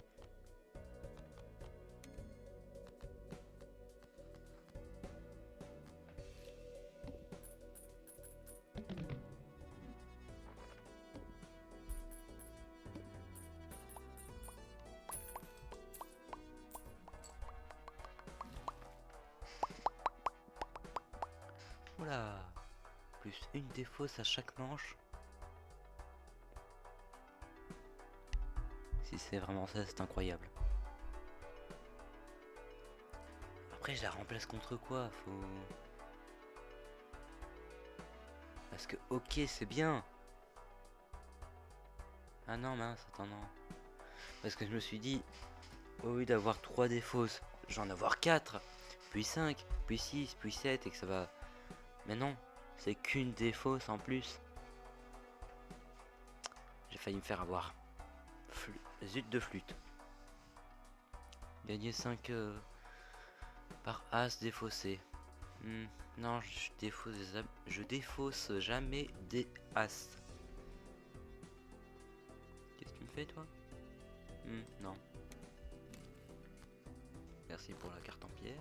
Oula, plus une défausse à chaque manche. Si c'est vraiment ça, c'est incroyable. Après, je la remplace contre quoi? Faut... Parce que ok, c'est bien. Ah non, mince, attends, non. Parce que je me suis dit, au lieu d'avoir 3 défausses, j'en avoir 4, puis 5, puis 6, puis 7, et que ça va... Mais non, c'est qu'une défausse en plus. J'ai failli me faire avoir. Zut de flûte. Gagner 5 par as défaussé. Non, je défausse jamais des as. Qu'est-ce que tu me fais toi? Non. Merci pour la carte en pierre.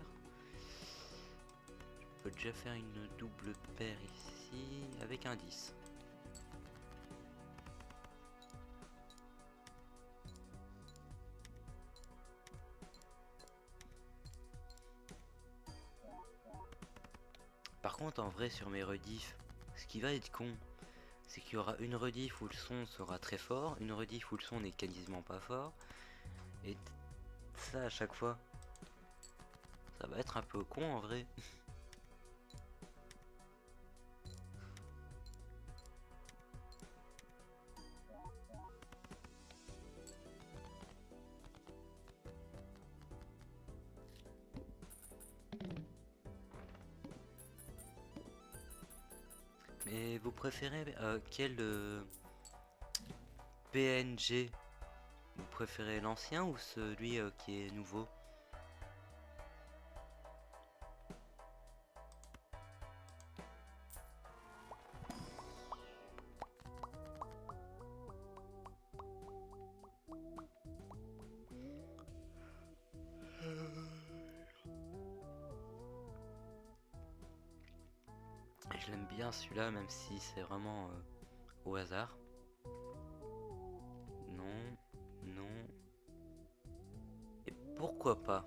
Je peux déjà faire une double paire ici avec un 10. Par contre, en vrai, sur mes rediffs, ce qui va être con, c'est qu'il y aura une rediff où le son sera très fort, une rediff où le son n'est quasiment pas fort, et ça à chaque fois, ça va être un peu con en vrai. Mais vous préférez quel PNG? Vous préférez l'ancien ou celui qui est nouveau? Je l'aime bien celui-là, même si c'est vraiment au hasard. Non, non. Et pourquoi pas?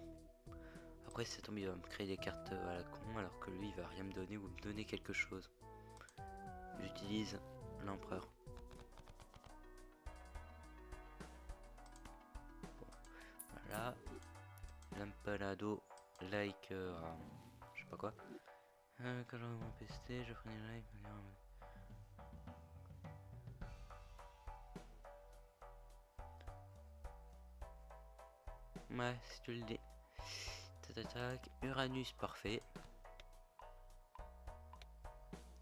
Après, c'est tombé, il va me créer des cartes à la con, alors que lui, il va rien me donner ou me donner quelque chose. J'utilise l'empereur. Voilà. L'empalado, like, je sais pas quoi. Quand j'aurai mon PC, je ferai des lives. Ouais, si tu le dis. Tac, Uranus, parfait.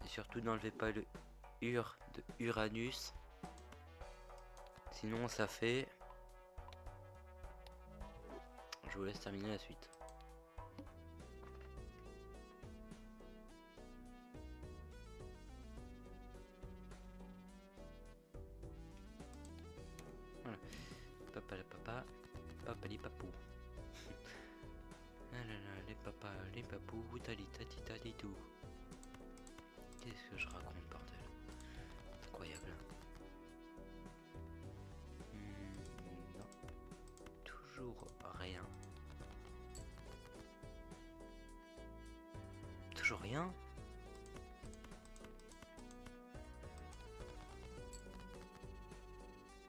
Et surtout, n'enlevez pas le Ur de Uranus. Sinon, ça fait. Je vous laisse terminer la suite. Voilà. Papa la papa. Papa les papous. Ah là là, les papas, les papous, tali tati tali tout. Qu'est-ce que je raconte, bordel? Incroyable. Non. Toujours rien. Toujours rien?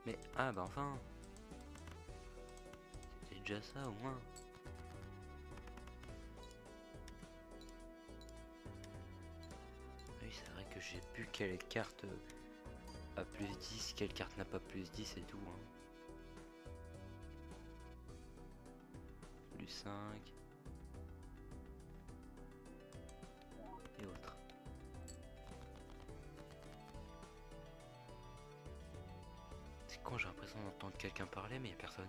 Mais, ah bah enfin. C'était déjà ça au moins. Oui, c'est vrai que j'ai plus quelle carte a plus 10, quelle carte n'a pas plus 10 et tout. Hein. Plus 5. Et autres. C'est con, j'ai l'impression d'entendre quelqu'un parler, mais il n'y a personne.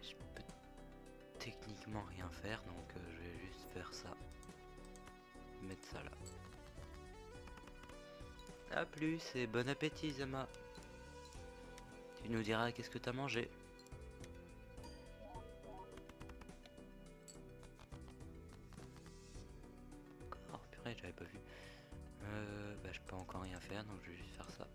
Je peux techniquement rien faire, donc je vais juste faire ça. Mettre ça là. A plus et bon appétit, Zama. Tu nous diras qu'est-ce que t'as mangé. Oh purée, j'avais pas vu. Bah je peux encore rien faire, donc je vais juste faire ça.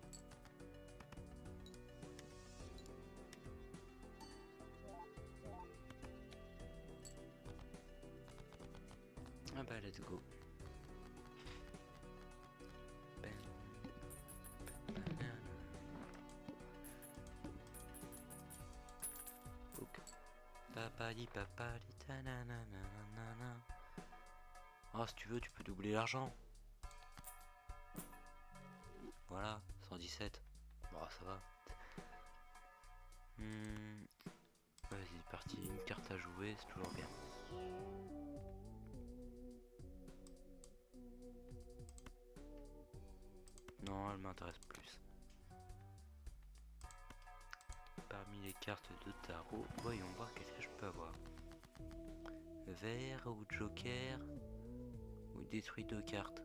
Ah bah let's go. Papali papali tananana. Oh si tu veux tu peux doubler l'argent. Voilà, 117. Bon ça va. Vas-y parti, une carte à jouer, c'est toujours bien. Non, elle m'intéresse plus. Parmi les cartes de tarot, voyons voir qu'est-ce que je peux avoir. Vert ou joker ou détruit 2 cartes.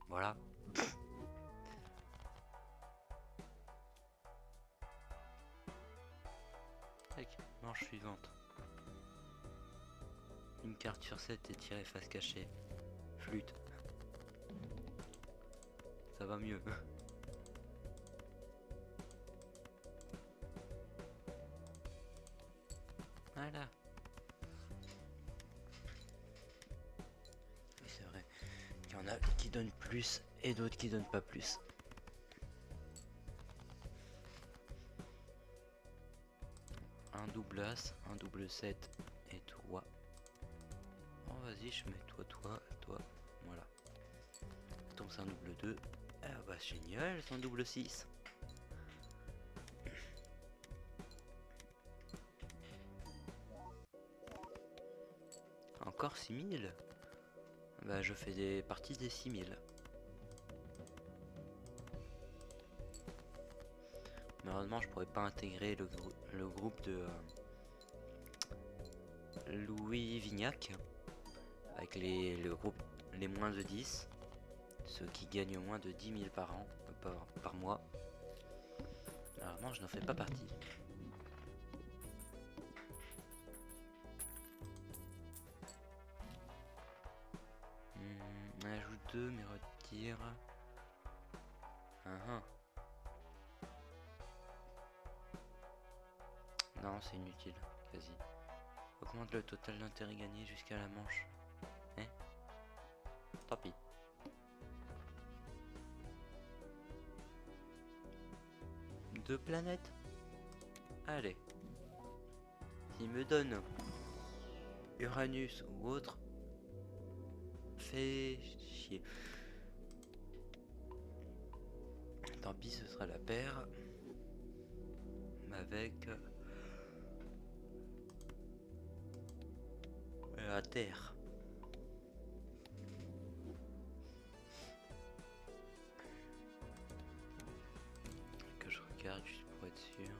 Voilà. Tac, manche suivante. Une carte sur 7 est tirée face cachée. Flûte. Ça va mieux. Voilà. Oui, c'est vrai. Il y en a qui donnent plus et d'autres qui donnent pas plus. Un double as, un double 7 et 3. Oh vas-y, je mets toi, voilà. Donc c'est un double 2. Ah bah génial, c'est un double 6. Encore 6000. Bah je fais des parties des 6000. Malheureusement je pourrais pas intégrer le groupe de Louis Vignac avec le groupe les moins de 10, ceux qui gagnent moins de 10 000 par an, par mois. Malheureusement je n'en fais pas partie. Ajoute 2 mais retire. Non, c'est inutile, quasi. Augmente le total d'intérêt gagné jusqu'à la manche. Hein? Tant pis. Deux planètes? Allez. S'il me donne Uranus ou autre, fait chier. Tant pis, ce sera la paire. Avec la Terre. Que je regarde juste pour être sûr.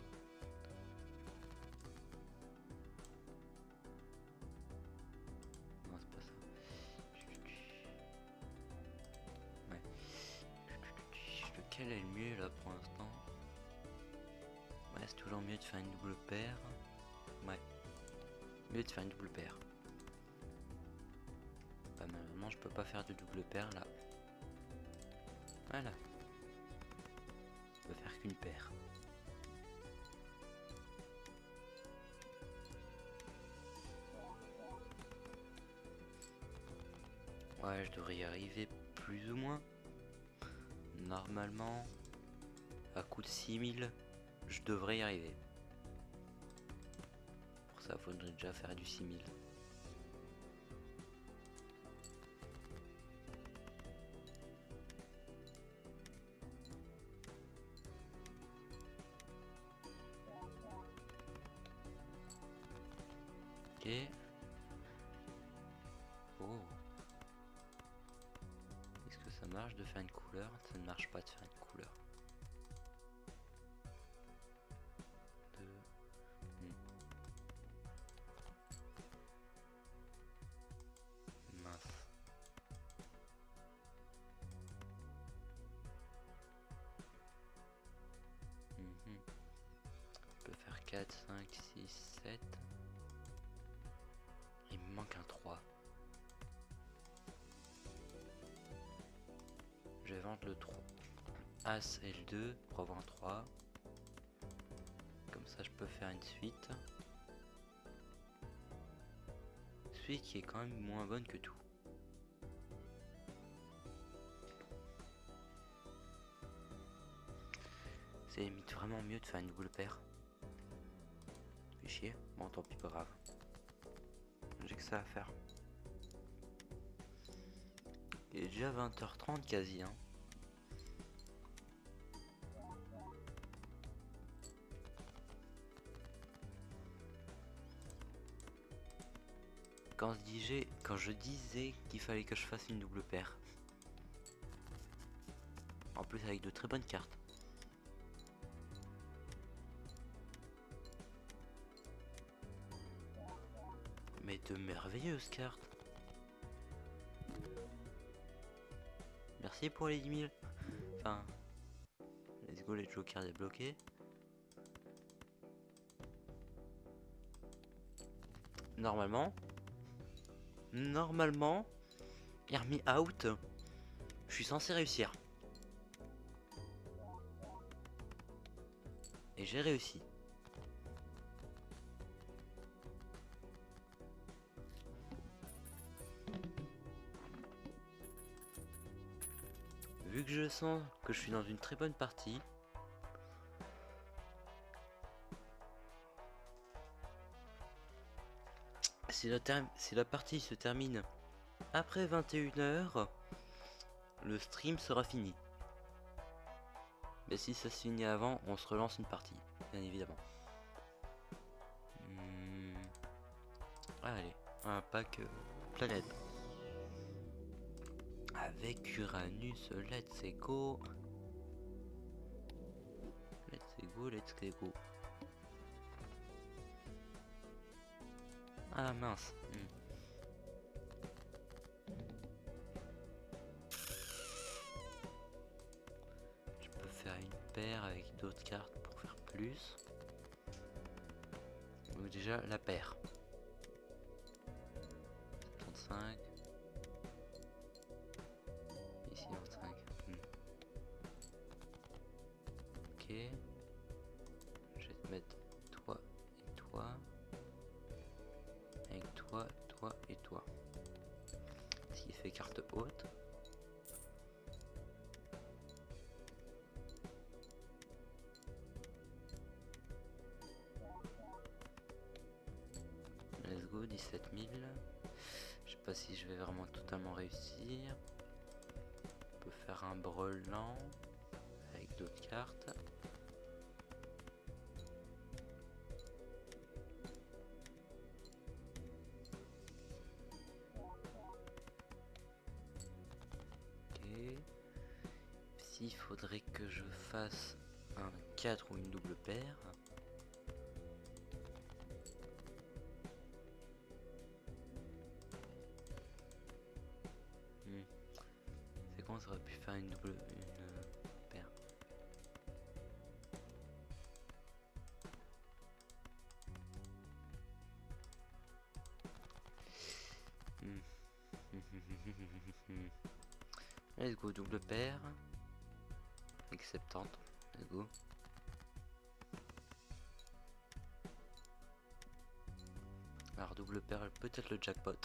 Non, c'est pas ça. Ouais. Lequel est le mieux là pour l'instant? Ouais, c'est toujours mieux de faire une double paire. Ouais. Mieux de faire une double paire. Bah malheureusement je peux pas faire de double paire là. Voilà. Je peux faire qu'une paire. Ouais, je devrais y arriver plus ou moins. Normalement, à coup de 6000, je devrais y arriver. Pour ça, faudrait déjà faire du 6000. Ok. Oh. Est-ce que ça marche de faire une couleur? Ça ne marche pas de faire une couleur. Mince. Je peux faire 4, 5, 6, 7. Il me manque un 3. Je vais vendre le 3. As L2 pour avoir un 3. Comme ça je peux faire une suite. Suite qui est quand même moins bonne que tout. C'est limite vraiment mieux de faire une double paire. Fait chier. Bon tant pis, pas grave. J'ai que ça à faire. Il est déjà 20h30 quasi hein. Quand je disais qu'il fallait que je fasse une double paire. En plus avec de très bonnes cartes. Mais de merveilleuses cartes. Merci pour les 10 000. Enfin, let's go les jokers débloqués. Normalement, Hear Me Out, je suis censé réussir. Et j'ai réussi. Vu que je sens que je suis dans une très bonne partie, si la partie se termine après 21h, le stream sera fini. Mais si ça se finit avant, on se relance une partie, bien évidemment. Allez, un pack planète. Avec Uranus, let's go. Let's go. Ah mince. Je peux faire une paire avec d'autres cartes pour faire plus. Donc déjà la paire. 75. Je vais te mettre toi et toi. Avec toi, toi et toi. Ce qui fait carte haute. Let's go, 17 000. Je sais pas si je vais vraiment totalement réussir. On peut faire un brelan avec d'autres cartes. Ok. S'il faudrait que je fasse un 4 ou une double paire. C'est con, ça aurait pu faire une paire. Let's go, double paire. Avec 70. Let's go. Alors double paire, peut-être le jackpot.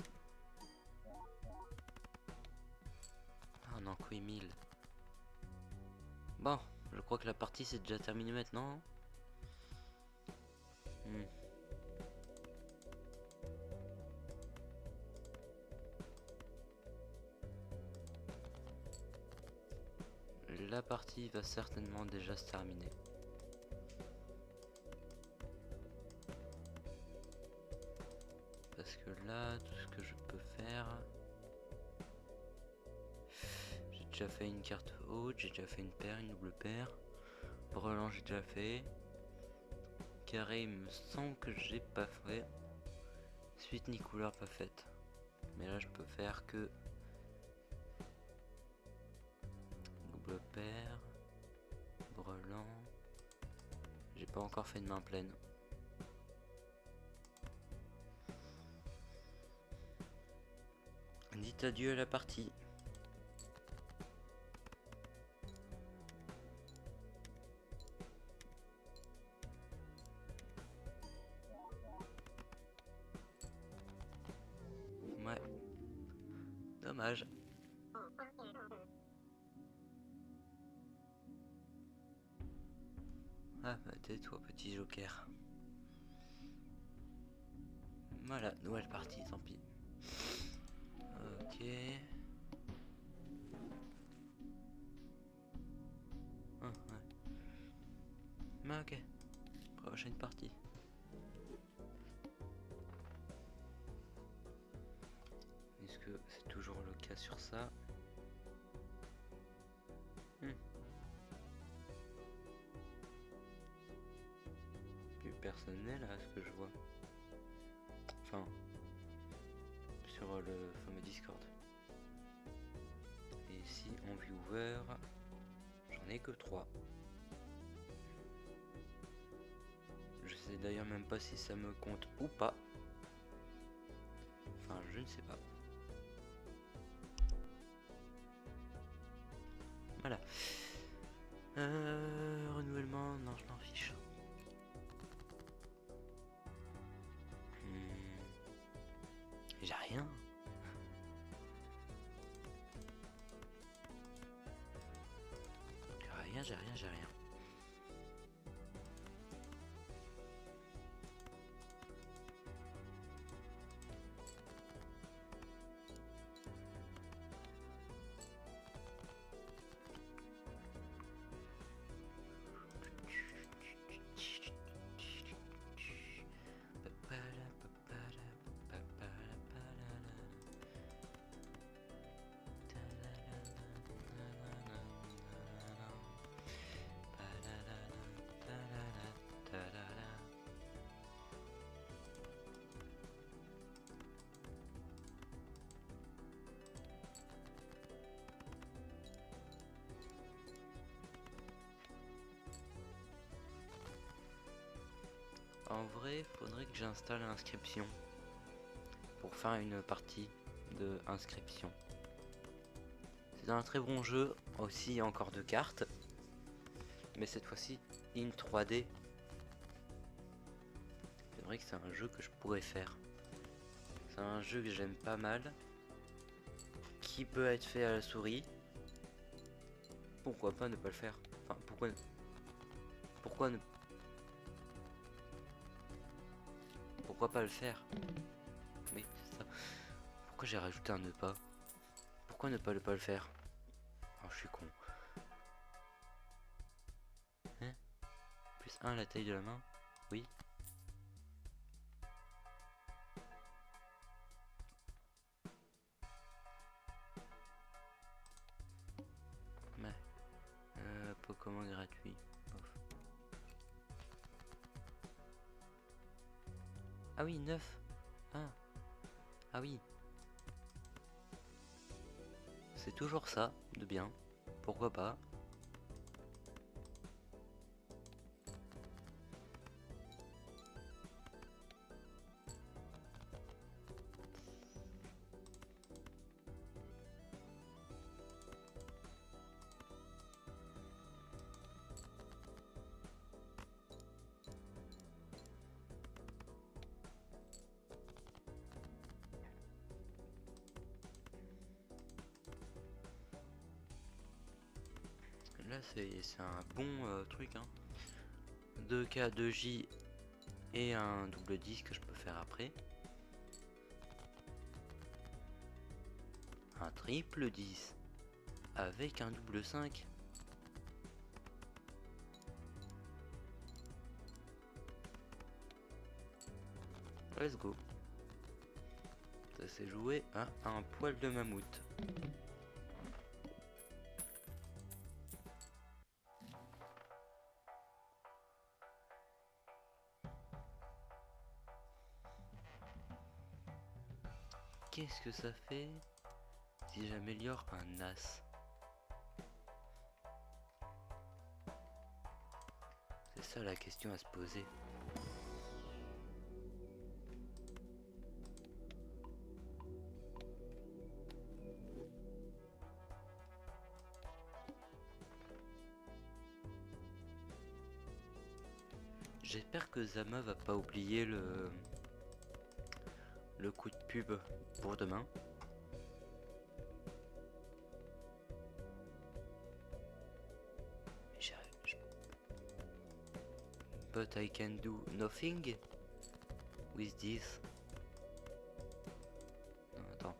Ah non, quoi 1000. Bon, je crois que la partie c'est déjà terminée maintenant. La partie va certainement déjà se terminer. Parce que là, tout ce que je peux faire... J'ai déjà fait une carte haute, j'ai déjà fait une paire, une double paire. Brelan j'ai déjà fait. Carré il me semble que j'ai pas fait. Suite ni couleur pas faite. Mais là je peux faire que... double paire. Brelan. J'ai pas encore fait de main pleine. Dites adieu à la partie. Ouais. Dommage. Ah bah tais-toi petit joker. Voilà, nouvelle partie, tant pis. Ok. Ah, ouais. Mais ok. Prochaine partie. Est-ce que c'est toujours le cas sur ça? Plus personnel à ce que je vois. Enfin, sur le fameux Discord. Et ici en viewer, j'en ai que 3. Je sais d'ailleurs même pas si ça me compte ou pas. Enfin, je ne sais pas. Voilà. Renouvellement, non, je m'en fiche. J'ai rien. J'ai rien. En vrai, faudrait que j'installe l'inscription pour faire une partie de inscription. C'est un très bon jeu, aussi encore de cartes. mais cette fois-ci in 3D. C'est vrai que c'est un jeu que je pourrais faire. C'est un jeu que j'aime pas mal, qui peut être fait à la souris. Pourquoi pas ne pas le faire? Enfin, pourquoi pas le faire? Mais c'est ça. Pourquoi j'ai rajouté un ne pas? Pourquoi ne pas le faire? Oh, je suis con. Hein? Plus 1 la taille de la main? Oui. Mais Pokémon gratuit. Bof. Ah oui, 9. Ah. Ah oui. C'est toujours ça, de bien. Pourquoi pas? Là, c'est un bon truc, hein. 2K, 2J et un double 10 que je peux faire après. Un triple 10 avec un double 5. Let's go. Ça s'est joué à un poil de mammouth. Qu'est-ce que ça fait si j'améliore un as? C'est ça la question à se poser. J'espère que Zama va pas oublier le coup de pub pour demain. But I can do nothing with this. Non, attends.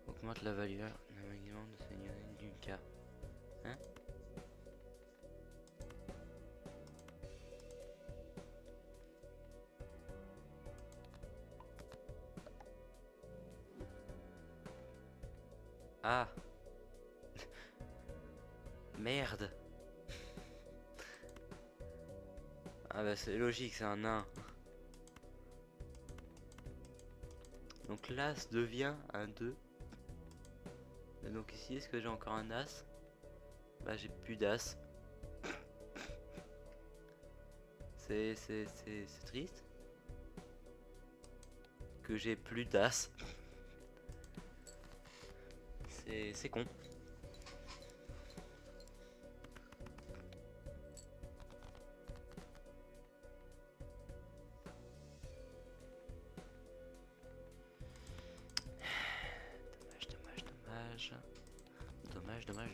Augmente la valeur de seigneurie du cas. Hein? Ah! Merde! Ah bah c'est logique, c'est un nain. Donc l'as devient un 2. Et donc ici, est-ce que j'ai encore un as? Bah j'ai plus d'as. C'est triste. Que j'ai plus d'as. C'est con.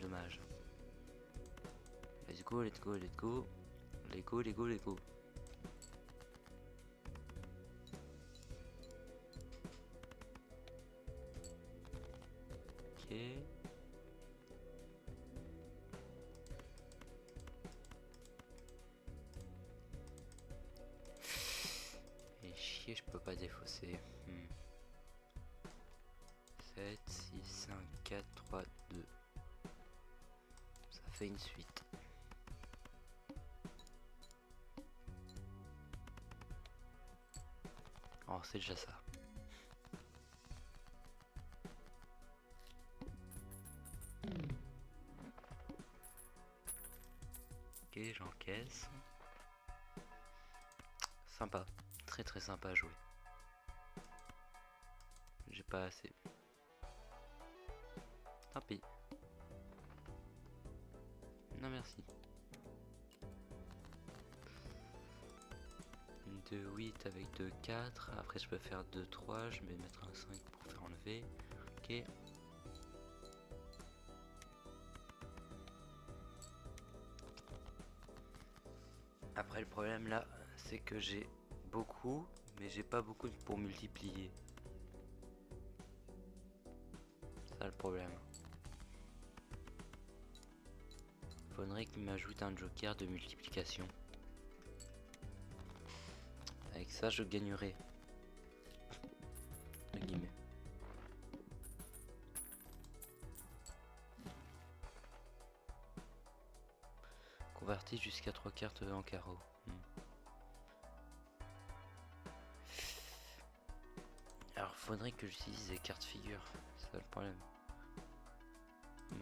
Dommage. Let's go. Let's go. Ok. Et chier, je peux pas défausser. 7, 6, 5, 4, 3, 2. Ça fait une suite. Oh, c'est déjà ça. Ok, j'encaisse. Sympa. Très sympa à jouer. pas assez. Tant pis. Non merci. 2 8 avec 2 4. Après je peux faire 2 3. Je vais mettre un 5 pour faire enlever. Ok. Après le problème là, c'est que j'ai beaucoup, mais j'ai pas beaucoup pour multiplier. C'est ça le problème. Faudrait qu'il m'ajoute un joker de multiplication. Avec ça je gagnerai. Entre guillemets. Converti jusqu'à 3 cartes en carreau. Alors faudrait que j'utilise des cartes figures. C'est ça le problème.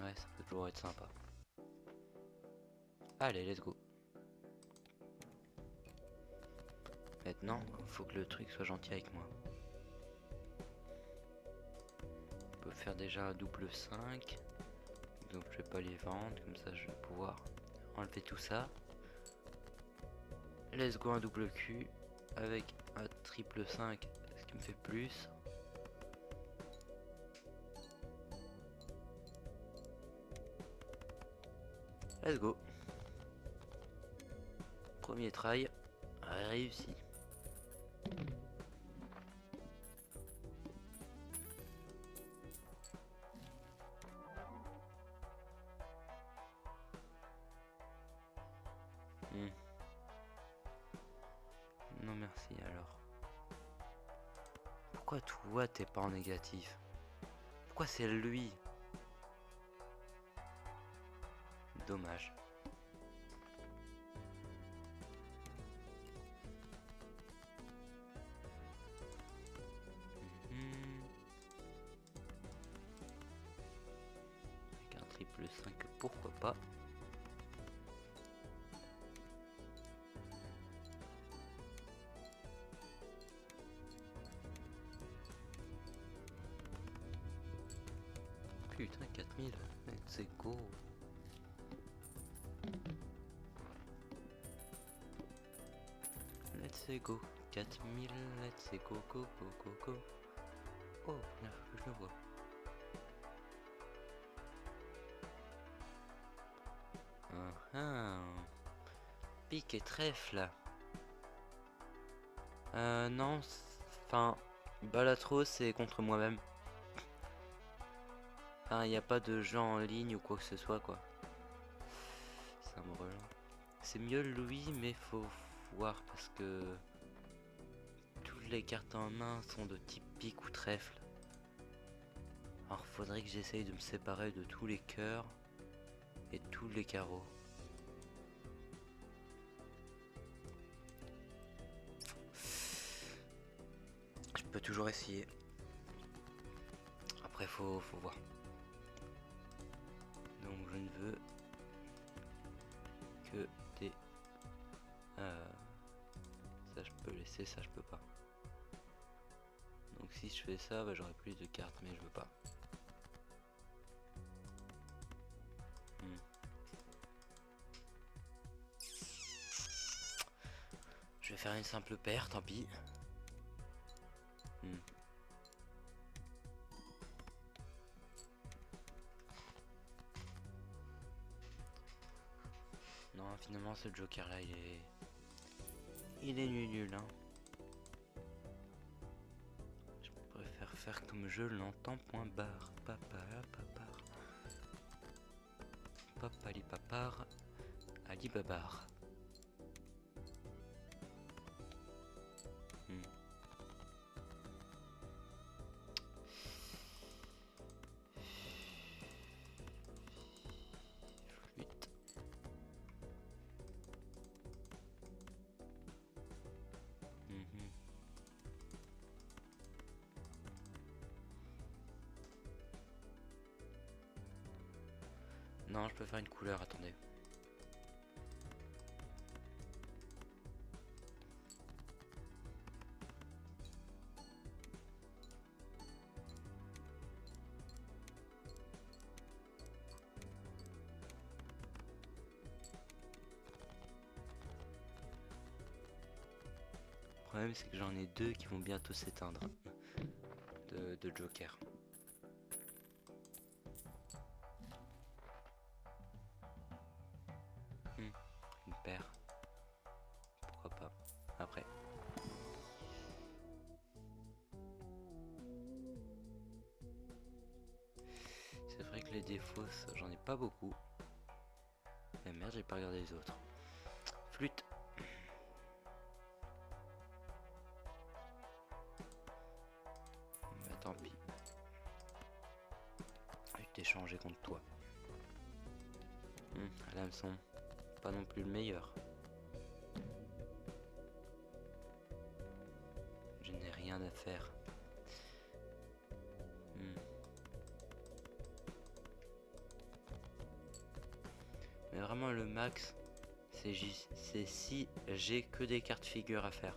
Ouais, ça peut toujours être sympa. Allez, let's go. Maintenant, faut que le truc soit gentil avec moi. On peut faire déjà un double 5. Donc je vais pas les vendre, comme ça je vais pouvoir enlever tout ça. Let's go un double Q avec un triple 5, ce qui me fait plus. Let's go. Premier try réussi. Non merci alors. Pourquoi toi t'es pas en négatif? Pourquoi c'est lui? Dommage. Avec un triple 5, pourquoi pas? Putain, 4000, let's go. Let's go, 4000, let's go, go, go, go, go. Oh, je le vois. Pique et trèfle. Non, enfin, Balatro c'est contre moi-même. Enfin, il n'y a pas de jeu en ligne ou quoi que ce soit, quoi. Ça me relance. C'est mieux Louis, mais faut voir parce que toutes les cartes en main sont de type pique ou trèfle. Alors faudrait que j'essaye de me séparer de tous les cœurs et tous les carreaux. Je peux toujours essayer. Après faut voir. Donc je ne veux que des... ça je peux laisser, ça je peux pas. Donc si je fais ça, bah, j'aurai plus de cartes, mais je veux pas. Je vais faire une simple paire, tant pis. Non, finalement ce joker là il est nul hein. Je préfère faire comme je l'entends, point barre. Papali papar, Ali babar. Non, je peux faire une couleur, attendez. problème c'est que j'en ai deux qui vont bientôt s'éteindre de Joker. Une paire. Pourquoi pas. Après. C'est vrai que les défauts, j'en ai pas beaucoup. Mais merde, j'ai pas regardé les autres. Flûte. Bah tant pis. Je vais t'échanger contre toi. L'hameçon. Pas non plus le meilleur. Je n'ai rien à faire. Mais vraiment le max, c'est si j'ai que des cartes figures à faire.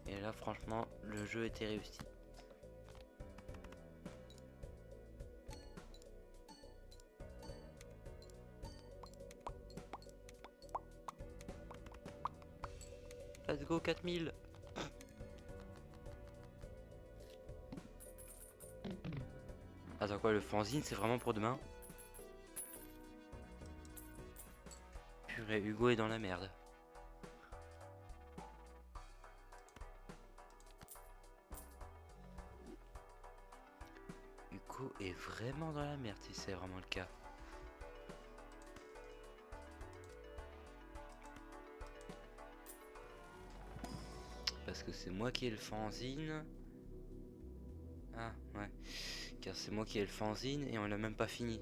Et là franchement, le jeu était réussi. Let's go 4000. Attends quoi, le fanzine c'est vraiment pour demain? Purée, Hugo est dans la merde. Hugo est vraiment dans la merde si c'est vraiment le cas. Parce que c'est moi qui ai le fanzine. Ah ouais. Car c'est moi qui ai le fanzine et on l'a même pas fini.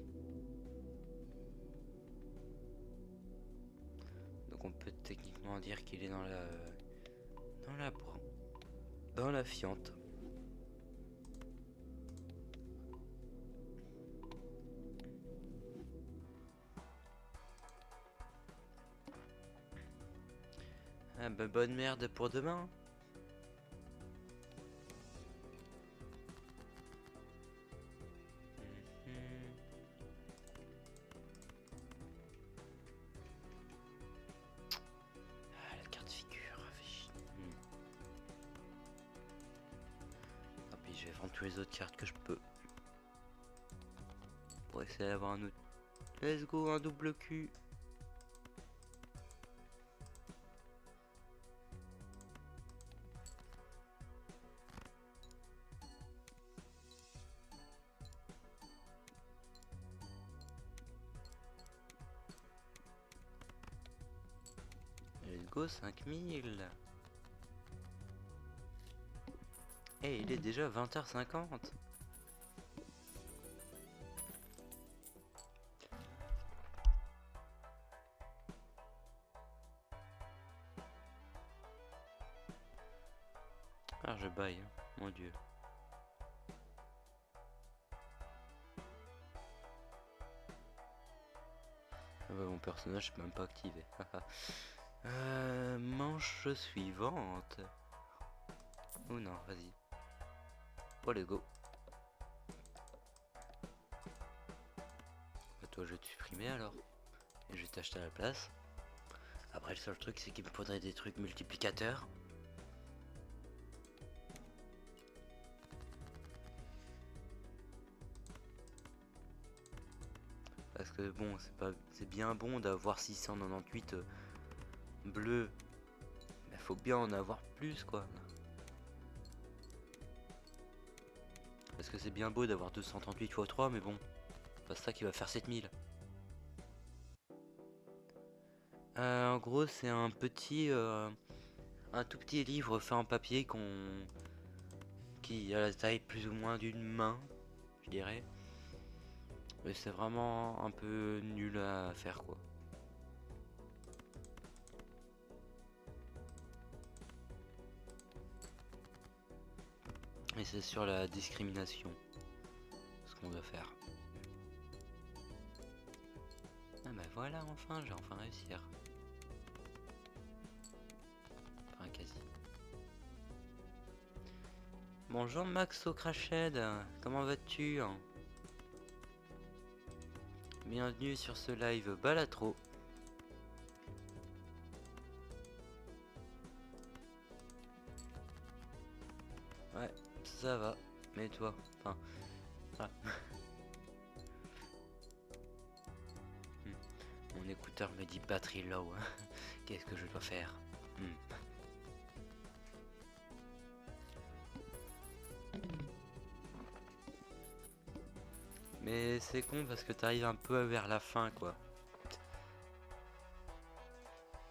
Donc on peut techniquement dire qu'il est dans la fiente. Ah bah bonne merde pour demain. Ah la carte figure. Tant pis, je vais vendre tous les autres cartes que je peux. Pour essayer d'avoir un autre. Let's go, un double cul. Let's go 5000. Et il est déjà 20h50. Ah je baille, hein. Mon dieu. Ah bah, mon personnage n'est même pas activé. Manche suivante. Oh non, vas-y. Oh les go. Bah, toi je vais te supprimer alors. Et je vais t'acheter à la place. Après le seul truc c'est qu'il me faudrait des trucs multiplicateurs. Parce que bon, c'est bien bon d'avoir 698 bleus. Mais faut bien en avoir plus quoi. Parce que c'est bien beau d'avoir 238 x 3, mais bon, c'est pas ça qui va faire 7000. En gros, c'est un tout petit livre fait en papier qui a la taille plus ou moins d'une main, je dirais. Mais c'est vraiment un peu nul à faire quoi. Et c'est sur la discrimination, ce qu'on doit faire. Ah bah voilà, enfin, j'ai enfin réussi. Enfin, quasi. Bonjour Max Crashed, comment vas-tu? Bienvenue sur ce live Balatro. Ouais, ça va. Mais toi, enfin, voilà. Mon écouteur me dit batterie low. Qu'est-ce que je dois faire? Mais c'est con parce que t'arrives un peu vers la fin, quoi.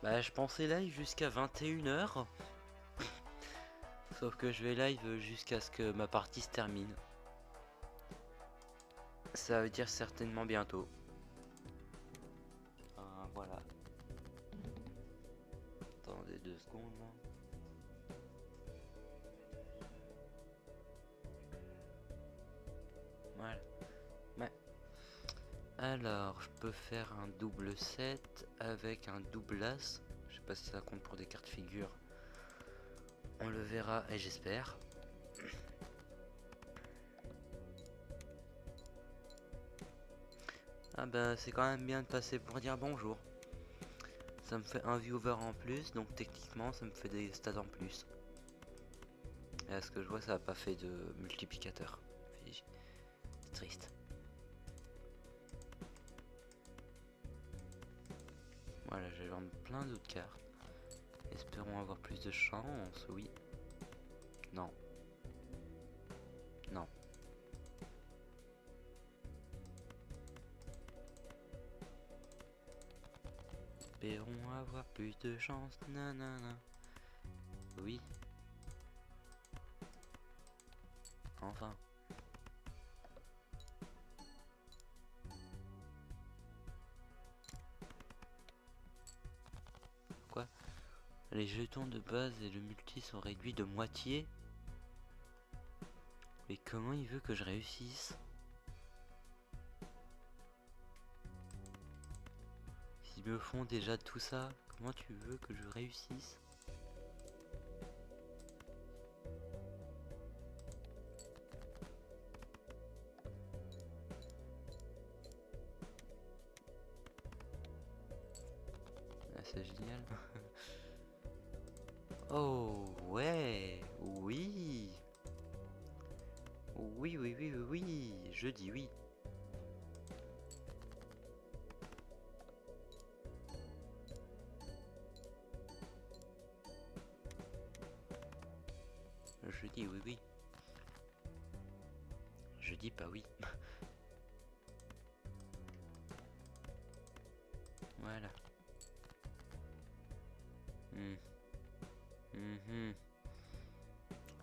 Bah, je pensais live jusqu'à 21 h. Sauf que je vais live jusqu'à ce que ma partie se termine. Ça veut dire certainement bientôt. Voilà. Attendez 2 secondes. Voilà. Ouais. Alors, je peux faire un double set avec un double as. Je sais pas si ça compte pour des cartes figures. On le verra et j'espère. Ah bah c'est quand même bien de passer pour dire bonjour. Ça me fait un viewer en plus, donc techniquement ça me fait des stats en plus. Et à ce que je vois ça n'a pas fait de multiplicateur. C'est triste. Voilà, je vais vendre plein d'autres cartes. Espérons avoir plus de chance, oui. Non. Non. Espérons avoir plus de chance, nanana. Oui. Enfin. Quoi? Les jetons de base et le multi sont réduits de moitié? Mais comment il veut que je réussisse? S'ils me font déjà tout ça, comment tu veux que je réussisse? Ah, c'est génial. Oh ouais, oui. Oui, oui, oui, oui, oui, je dis oui. Je dis oui, oui. Je dis pas oui. Voilà.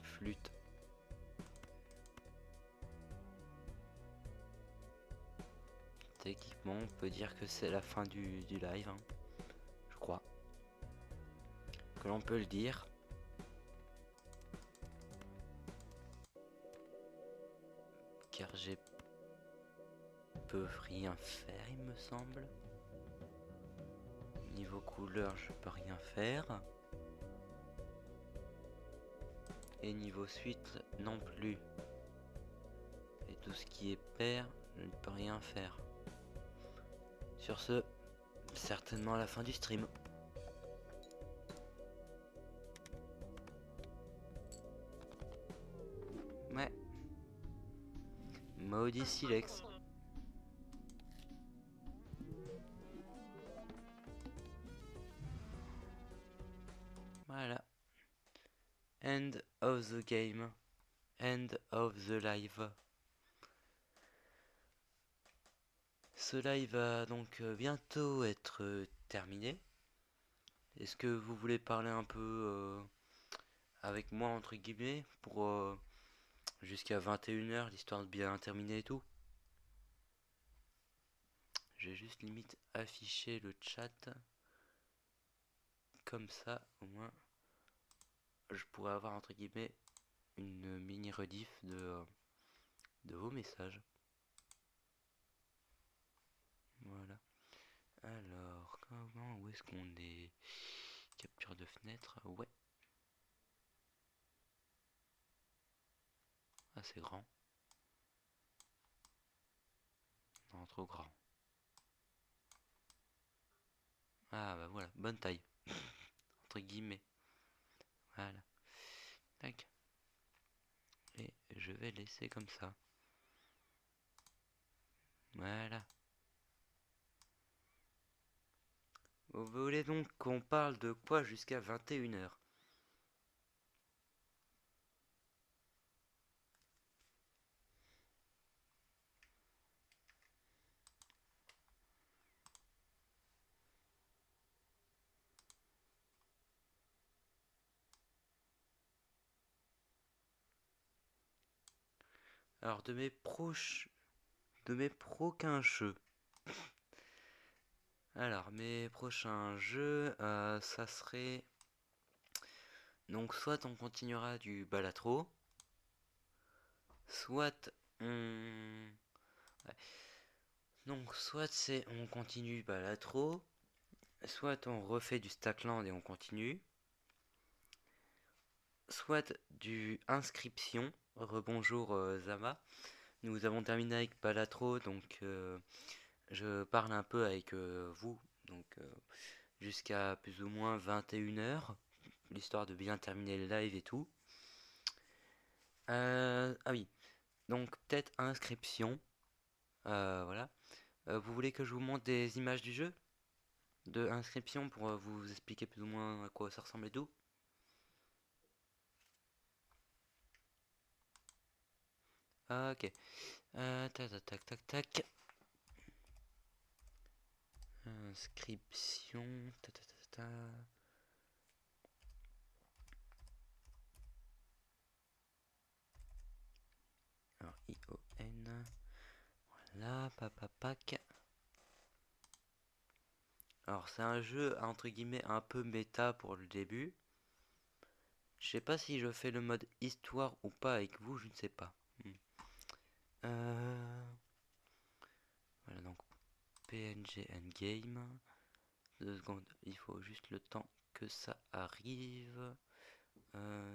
Flûte. Techniquement, on peut dire que c'est la fin du live, hein. Je crois. Que l'on peut le dire. Car j'ai peu rien faire, il me semble. Niveau couleur, je peux rien faire. Et niveau suite, non plus. Et tout ce qui est pair, je ne peux rien faire. Sur ce, certainement à la fin du stream. Ouais. Maudit Silex. Voilà. End of the game. End of the live. Ce live va donc bientôt être terminé. Est-ce que vous voulez parler un peu avec moi entre guillemets pour jusqu'à 21 h l'histoire de bien terminer et tout? Je vais juste limite afficher le chat. Comme ça, au moins, je pourrais avoir entre guillemets une mini rediff de vos messages. Voilà. Alors, où est-ce qu'on est? Capture de fenêtre, ouais. Ah, c'est grand. Non, trop grand. Ah, bah voilà, bonne taille. Entre guillemets. Voilà. Tac. vais laisser comme ça. Voilà. Vous voulez donc qu'on parle de quoi jusqu'à 21h? Alors de mes prochains jeux. Alors mes prochains jeux, ça serait donc soit on continuera du Balatro, soit on donc soit c'est on continue Balatro, soit on refait du Stackland et on continue, soit du Inscription. Rebonjour Zama. Nous avons terminé avec Balatro, donc je parle un peu avec vous, donc jusqu'à plus ou moins 21h, l'histoire de bien terminer le live et tout. Ah oui, donc peut-être inscription, voilà. Vous voulez que je vous montre des images du jeu de inscription pour vous expliquer plus ou moins à quoi ça ressemble et tout? Ok. Tac tac tac tac tac. Inscription. Ta, ta, ta, ta. Alors ION. Voilà, papapac. Alors c'est un jeu entre guillemets un peu méta pour le début. Je sais pas si je fais le mode histoire ou pas avec vous, je ne sais pas. Voilà donc PNG Endgame. 2 secondes, il faut juste le temps que ça arrive.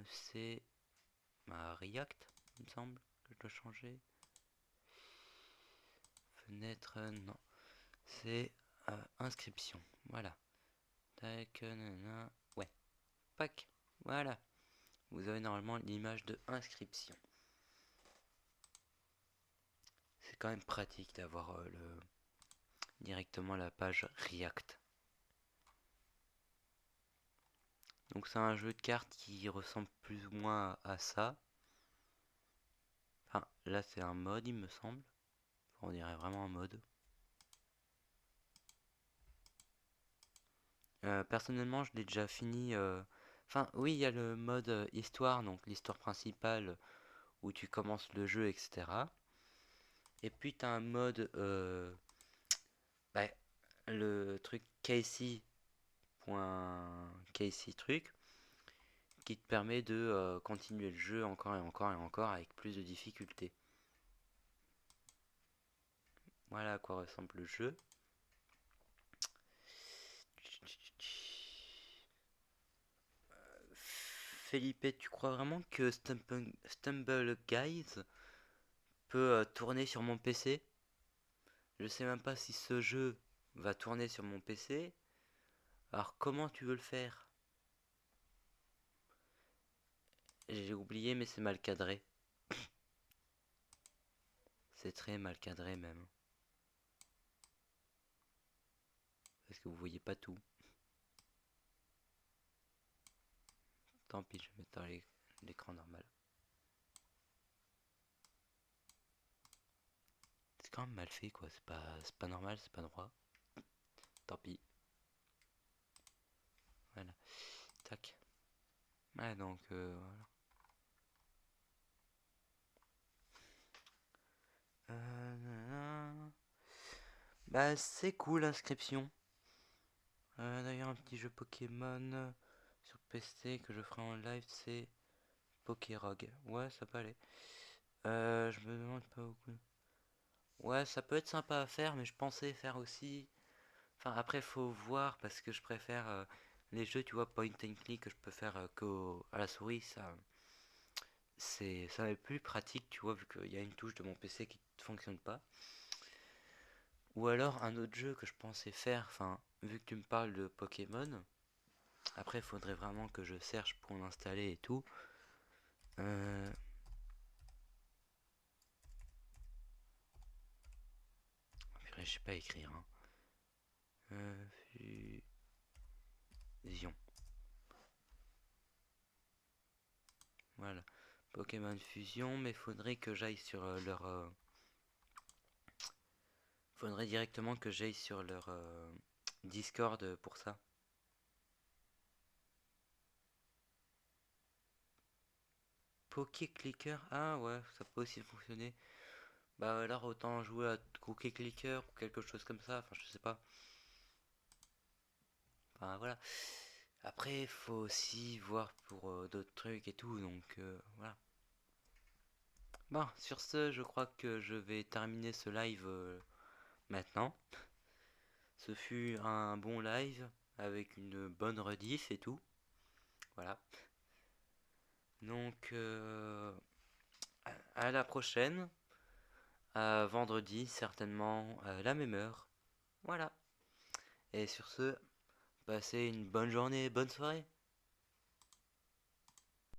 C'est React, il me semble que je dois changer. Fenêtre, non. C'est inscription. Voilà. Tac, nanana. Ouais. Pac. Voilà. Vous avez normalement l'image de inscription. C'est quand même pratique d'avoir directement la page React. Donc c'est un jeu de cartes qui ressemble plus ou moins à ça. Enfin, là c'est un mode il me semble. Enfin, on dirait vraiment un mode. Personnellement je l'ai déjà fini. Enfin oui il y a le mode histoire, donc l'histoire principale où tu commences le jeu etc. Et puis t'as un mode bah, le truc Casey. Casey truc qui te permet de continuer le jeu encore et encore et encore avec plus de difficultés. Voilà à quoi ressemble le jeu. Felipe, tu crois vraiment que Stumble Guys peut tourner sur mon PC? Je sais même pas si ce jeu va tourner sur mon PC. Alors comment tu veux le faire? J'ai oublié mais c'est mal cadré. C'est très mal cadré même. Parce que vous voyez pas tout. Tant pis, je vais mettre dans l'écran normal. C'est quand même mal fait quoi, c'est pas normal, c'est pas droit. Tant pis. Voilà. Tac. Ouais donc voilà. Bah c'est cool l'inscription. D'ailleurs un petit jeu Pokémon sur PC que je ferai en live c'est Pokérog. Ouais ça peut aller. Je me demande pas beaucoup. Ouais ça peut être sympa à faire mais je pensais faire aussi. Enfin après faut voir parce que je préfère les jeux tu vois point and click que je peux faire à la souris ça est plus pratique tu vois vu qu'il y a une touche de mon PC qui ne fonctionne pas. Ou alors un autre jeu que je pensais faire, enfin vu que tu me parles de Pokémon, après il faudrait vraiment que je cherche pour l'installer et tout. je sais pas écrire. Hein. Fusion. Voilà. Pokémon Fusion, mais faudrait que j'aille sur leur. Faudrait directement que j'aille sur leur Discord pour ça. Poké Clicker, ah ouais, ça peut aussi fonctionner. Bah alors autant jouer à Cookie Clicker ou quelque chose comme ça, enfin je sais pas. Enfin voilà. Après, faut aussi voir pour d'autres trucs et tout, donc voilà. Bon, sur ce, je crois que je vais terminer ce live maintenant. Ce fut un bon live avec une bonne rediff et tout. Voilà. Donc, à la prochaine. À vendredi, certainement à la même heure. Voilà. Et sur ce, passez une bonne journée, bonne soirée.